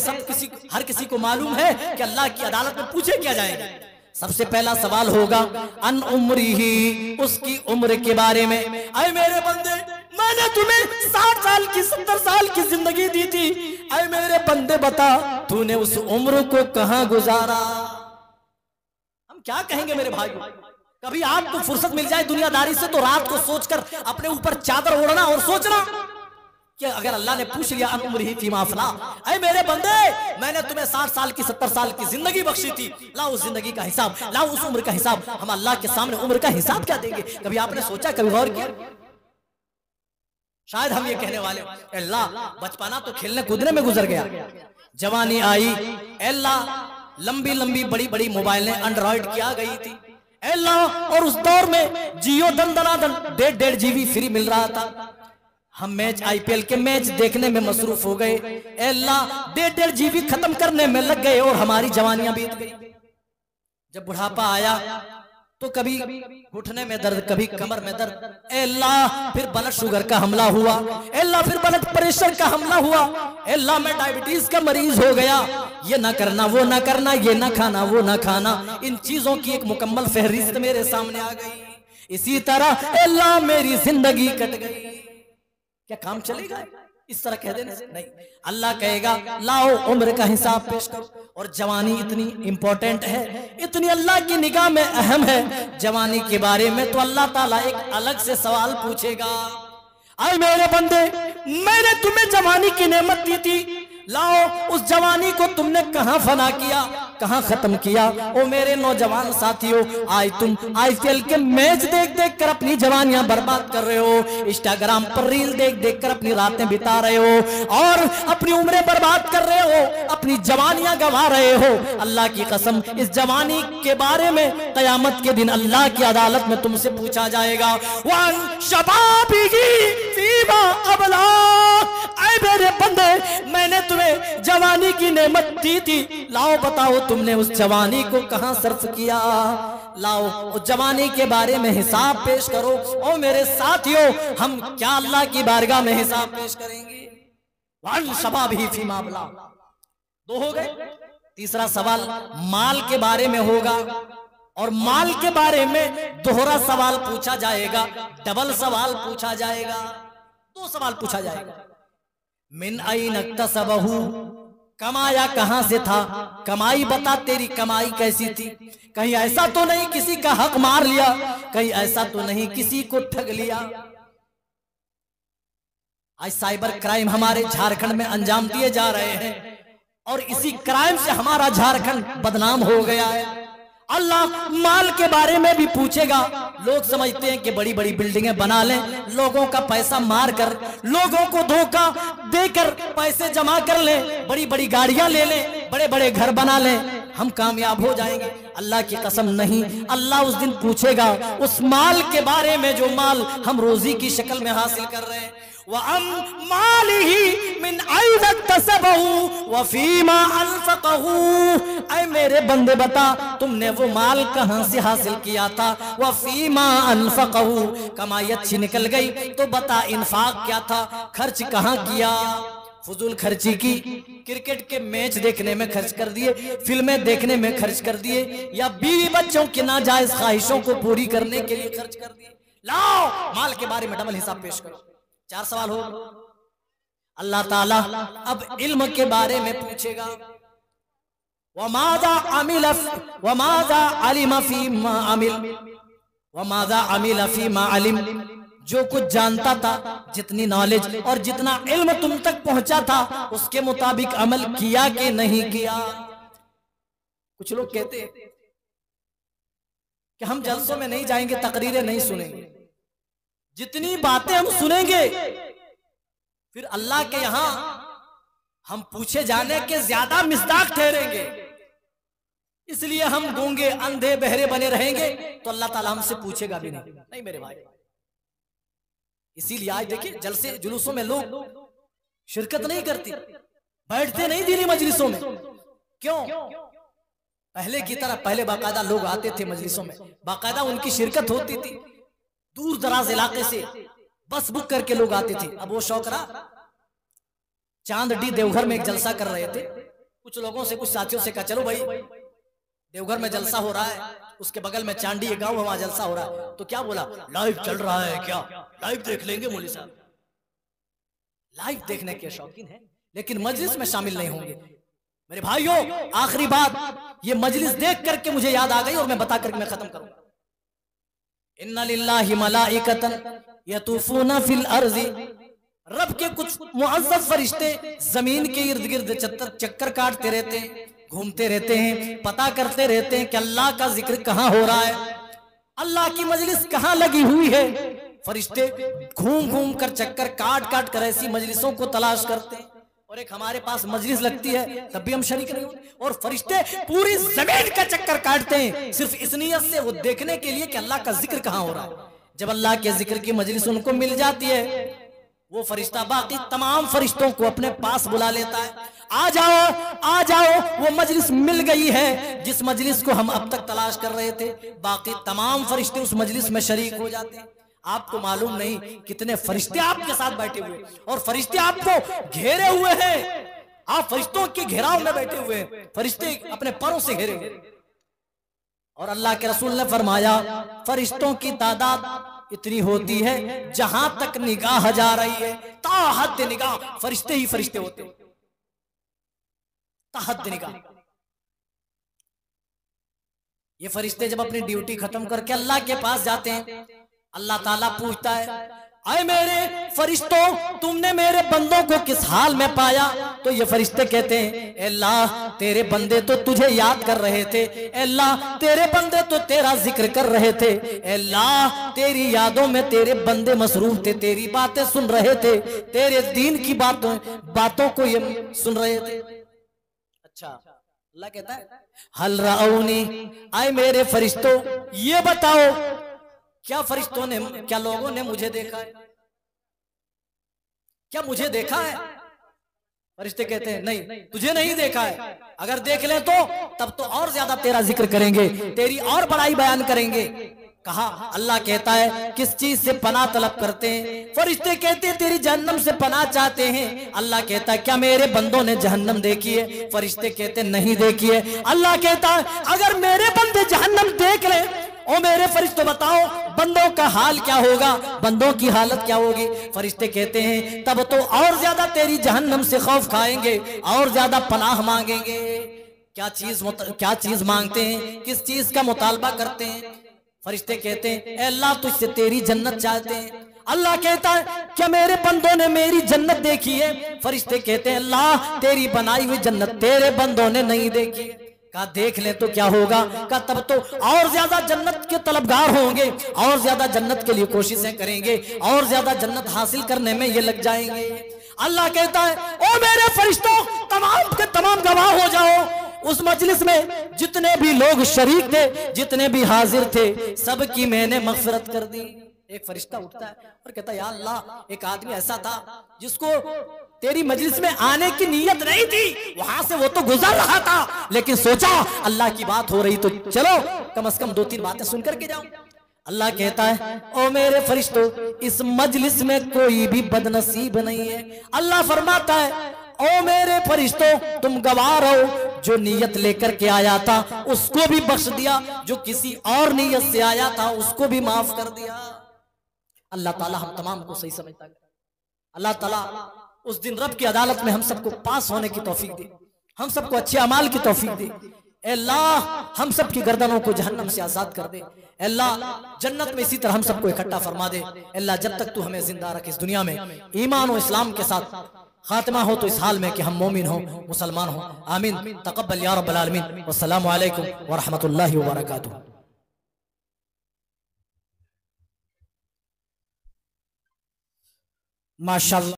हर किसी को मालूम है कि अल्लाह की अदालत में पूछे क्या जाएगा। सबसे पहला सवाल होगा अन उम्रिही, उसकी उम्र के बारे में। ऐ मेरे बंदे, मैंने तुम्हें 60 साल की 70 साल की जिंदगी दी थी, ऐ मेरे बंदे बता तूने उस उम्र को कहां गुजारा। हम क्या कहेंगे मेरे भाई, कभी आपको फुर्सत मिल जाए दुनियादारी से तो रात को सोचकर अपने ऊपर चादर ओढ़ना और सोचना कि अगर अल्लाह ने पूछ लिया अन उम्रिही फीमा अफना, ऐ मेरे बंदे मैंने तुम्हें 60 साल की 70 साल की जिंदगी बख्शी थी, लाओ उस जिंदगी का हिसाब, लाओ उस उम्र का हिसाब। हम अल्लाह के सामने उम्र का हिसाब क्या देंगे? कभी आपने सोचा, कभी गौर किया? शायद हम ये कहने वाले, अल्लाह बचपना तो खेलने कूदने में गुजर गया, जवानी आई, अल्लाह लंबी लंबी बड़ी बड़ी मोबाइलें एंड्रॉइड की आ गई थी, अल्लाह और उस दौर में जियो दन दनादन 1.5 GB फ्री मिल रहा था। हम मैच IPL के मैच देखने में मसरूफ हो गए, अल्लाह 1.5 GB खत्म करने में लग गए और हमारी जवानियां बीत गई। जब बुढ़ापा आया तो कभी घुटने में दर्द, कभी कमर में दर्द, अल्लाह फिर ब्लड शुगर का हमला हुआ, अल्लाह फिर ब्लड प्रेशर का हमला हुआ, अल्लाह मैं डायबिटीज का मरीज हो गया। ये ना करना, वो ना करना, ये ना खाना, वो ना खाना, इन चीजों की एक मुकम्मल फहरिस्त मेरे सामने आ गई। इसी तरह अल्लाह मेरी जिंदगी कट गई। क्या काम चलेगा इस तरह कह देने से? नहीं, अल्लाह कहेगा लाओ उम्र का हिसाब पेश करो। और जवानी इतनी इंपॉर्टेंट है, इतनी अल्लाह की निगाह में अहम है, जवानी के बारे में तो अल्लाह ताला एक अलग से सवाल पूछेगा। आए मेरे बंदे, मैंने तुम्हें जवानी की नेमत दी थी, लाओ उस जवानी को तुमने कहां फना किया, कहां खत्म किया। ओ मेरे नौजवान साथियों, आज तुम IPL के मैच देख देख कर अपनी जवानियां बर्बाद कर रहे हो, इंस्टाग्राम पर रील देख देख कर अपनी रातें बिता रहे हो और अपनी उम्रें बर्बाद कर रहे हो, अपनी जवानियां गंवा रहे हो। अल्लाह की कसम, इस जवानी के बारे में कयामत के दिन अल्लाह की अदालत में तुमसे पूछा जाएगा। वन शबाबिही फीमा अबला, ऐ मेरे बंदे मैंने तुम्हें जवानी की नेमत दी थी, लाओ बताओ तुमने उस जवानी को कहां सर्फ किया। लाओ उस जवानी के बारे में हिसाब पेश करो। ओ मेरे साथियों, हम क्या अल्लाह की बारगाह में हिसाब पेश करेंगे? वन शबाबिही फीमा अबला, 2 हो गए। तीसरा सवाल माल के बारे में होगा और माल के बारे में दोहरा सवाल पूछा जाएगा, डबल सवाल पूछा जाएगा, 2 सवाल पूछा जाएगा। मिन ऐन इक्तसबहू, कमाया कहां से था, कमाई बता तेरी कमाई कैसी थी, कहीं ऐसा तो नहीं किसी का हक मार लिया, कहीं ऐसा तो नहीं किसी को ठग लिया। आज साइबर क्राइम हमारे झारखंड में अंजाम दिए जा रहे हैं और इसी क्राइम से हमारा झारखंड बदनाम हो गया है। अल्लाह माल के बारे में भी पूछेगा। लोग समझते हैं कि बड़ी बड़ी बिल्डिंगें बना लें, लोगों का पैसा मार कर, लोगों को धोखा देकर पैसे जमा कर लें, बड़ी बड़ी गाड़ियां ले लें, बड़े बड़े घर बना लें, हम कामयाब हो जाएंगे। अल्लाह की कसम नहीं, अल्लाह उस दिन पूछेगा उस माल के बारे में जो माल हम रोजी की शक्ल में हासिल कर रहे हैं। मिन ऐन इक्तसबहू व फीमा अनफक़हू, ऐ मेरे बंदे बता तुमने वो माल कहां से हासिल किया था। व फीमा अनफक़हू, कमाई अच्छी निकल गई तो बता इन्फाक क्या था, खर्च कहां किया। फजूल खर्ची की, क्रिकेट के मैच देखने में खर्च कर दिए, फिल्में देखने में खर्च कर दिए, या बीवी बच्चों की नाजायज ख्वाहिशों को पूरी करने के लिए खर्च कर दिए। लाओ माल के बारे में डबल हिसाब पेश करो। 4 सवाल हो। अल्लाह ताला अब इल्म के बारे में पूछेगा। वमाज़ा अमिल वमाज़ा अलिम फीमा अमिल वमाज़ा अमिल फीमा अलिम, जो कुछ जानता था, जितनी नॉलेज और जितना इल्म तुम तक पहुंचा था, उसके मुताबिक अमल किया कि नहीं किया। कुछ लोग कहते हैं कि हम जलसों में नहीं जाएंगे, तकरीरें नहीं सुनेंगे, जितनी बातें हम सुनेंगे फिर अल्लाह के यहां हम पूछे जाने के ज्यादा मिस्दाक ठहरेंगे, इसलिए हम गूंगे अंधे बहरे बने रहेंगे तो अल्लाह ताला हमसे पूछेगा भी नहीं मेरे भाई। इसीलिए आज देखिए जलसे जुलूसों में लोग शिरकत नहीं करती, बैठते नहीं दीनी मजलिसों में। क्यों? पहले की तरह पहले बाकायदा लोग आते थे मजलिसों में, बाकायदा उनकी शिरकत होती थी, दूर दराज इलाके से बस बुक करके लोग आते थे। अब वो शौक रहा। चांदडी देवघर में एक जलसा कर रहे थे, कुछ लोगों से कुछ साथियों से कहा चलो भाई देवघर में जलसा हो रहा है, उसके बगल में चांडी एक गांव है वहां जलसा हो रहा है। तो क्या बोला, लाइव चल रहा है क्या, लाइव देख लेंगे मौलवी साहब। लाइव देखने के शौकीन है लेकिन मजलिस में शामिल नहीं होंगे। मेरे भाइयों आखिरी बात, ये मजलिस देख करके मुझे याद आ गई और मैं बता करके मैं खत्म करूंगा। इन्ना लिल्लाहि मलाइकतन यतूफूना फिल अर्ज़ि, रब के कुछ मुअज़्ज़ज़ फरिश्ते जमीन के इर्द गिर्द चक्कर काटते रहते हैं, घूमते रहते हैं, पता करते रहते हैं कि अल्लाह का जिक्र कहाँ हो रहा है, अल्लाह की मजलिस कहाँ लगी हुई है। फरिश्ते घूम घूम कर चक्कर काट काट कर ऐसी मजलिसों को तलाश करते हैं। और एक हमारे पास मजलिस लगती है तब भी हम शरीक नहीं होते, और फरिश्ते पूरी जमीन का चक्कर काटते हैं सिर्फ इस नियत से वो देखने के लिए कि अल्लाह का जिक्र कहाँ हो रहा है। जब अल्लाह के जिक्र की मजलिस उनको मिल जाती है, वो फरिश्ता बाकी तमाम फरिश्तों को अपने पास बुला लेता है, आ जाओ, वो मजलिस मिल गई है जिस मजलिस को हम अब तक तलाश कर रहे थे। बाकी तमाम फरिश्ते उस मजलिस में शरीक हो जाते हैं। आपको मालूम नहीं कितने फरिश्ते आपके साथ बैठे हुए, और फरिश्ते आपको घेरे हुए हैं, आप फरिश्तों के घेराव में बैठे हुए हैं, फरिश्ते अपने परों से घेरे हुए। और अल्लाह के रसूल ने फरमाया फरिश्तों की तादाद इतनी होती है जहां तक निगाह जा रही है, ताहद निगाह फरिश्ते ही फरिश्ते होते हैं, ताहद निगाह। ये फरिश्ते जब अपनी ड्यूटी खत्म करके अल्लाह के पास जाते हैं, अल्लाह ताला पूछता है अय मेरे फरिश्तों तुमने मेरे बंदों को किस हाल में पाया? तो ये फरिश्ते कहते हैं अल्लाह तेरे बंदे तो तुझे याद कर रहे थे, अल्लाह तेरे बंदे तो तेरा जिक्र कर रहे थे, अल्लाह तेरी यादों में तेरे बंदे मसरूफ थे, तेरी बातें सुन रहे थे, तेरे दीन की बातों को ये सुन रहे थे। अच्छा अल्लाह कहता है हल राऊनी, आए मेरे फरिश्तों ये बताओ क्या फरिश्तों ने, क्या लोगों ने मुझे देखा है, क्या मुझे देखा है? फरिश्ते कहते हैं नहीं तुझे नहीं देखा है, अगर देख ले तो तब तो और ज्यादा तेरा जिक्र करेंगे, तेरी और बड़ाई बयान करेंगे। कहा अल्लाह कहता है किस चीज से पनाह तलब करते हैं? फरिश्ते कहते हैं तेरी जहन्नम से पनाह चाहते हैं। अल्लाह कहता है क्या मेरे बंदों ने जहन्नम देखी है? फरिश्ते कहते नहीं देखी है। अल्लाह कहता है अगर मेरे बंदे जहन्नम देख ले, ओ मेरे फरिश्ते बताओ बंदों का हाल क्या होगा, बंदों की हालत क्या होगी? फरिश्ते कहते हैं तब तो और ज्यादा तेरी जहन्नम से खौफ खाएंगे, और ज्यादा पनाह मांगेंगे। क्या चीज मांगते हैं, किस चीज का मुतालबा करते हैं? फरिश्ते कहते हैं अल्लाह तुझसे तेरी जन्नत चाहते हैं। अल्लाह कहता है क्या मेरे बंदों ने मेरी जन्नत देखी है? फरिश्ते कहते हैं अल्लाह तेरी बनाई हुई जन्नत तेरे बंदों ने नहीं देखी है। कहा देख ले तो क्या होगा? कहा तब तो और ज्यादा जन्नत के तलबगार होंगे, और ज्यादा जन्नत के लिए कोशिशें करेंगे, और ज्यादा जन्नत हासिल करने में ये लग जाएंगे। अल्लाह कहता है ओ मेरे फरिश्तों तमाम के तमाम गवाह हो जाओ, उस मजलिस में जितने भी लोग शरीक थे, जितने भी हाजिर थे, सबकी मैंने मगफिरत कर दी। एक फरिश्ता उठता है और कहता है या अल्लाह एक आदमी ऐसा था जिसको तेरी मजलिस में आने की नीयत नहीं थी, वहां से वो तो गुजर रहा था, लेकिन सोचा अल्लाह की बात हो रही तो चलो कम से कम 2-3 बातें सुन करके जाऊं। अल्लाह कहता है ओ मेरे फरिश्तों इस मजलिस में कोई भी बदनसीब नहीं है। अल्लाह फरमाता है ओ मेरे फरिश्तों तुम गवाह रहो, जो नीयत लेकर के आया था उसको भी बख्श दिया, जो किसी और नीयत से आया था उसको भी माफ कर दिया। अल्लाह ताला हम तमाम को सही समझता है। अल्लाह ताला उस दिन रब की अदालत में हम सबको पास होने की तौफीक दे, हम सबको अच्छे अमाल की तौफीक दे। अल्लाह हम सब की गर्दनों को जहन्नम से आजाद कर दे। अल्लाह जन्नत में इसी तरह हम सबको इकट्ठा फरमा दे। अल्लाह जब तक तू हमें जिंदा रख इस दुनिया में ईमान और इस्लाम के साथ खात्मा हो तो इस हाल में कि हम मोमिन हो, मुसलमान हो। आमीन तक़ब्बल या रब्बल आलमीन। वस्सलामु अलैकुम व रहमतुल्लाहि व बरकातुहू। माशाअल्लाह।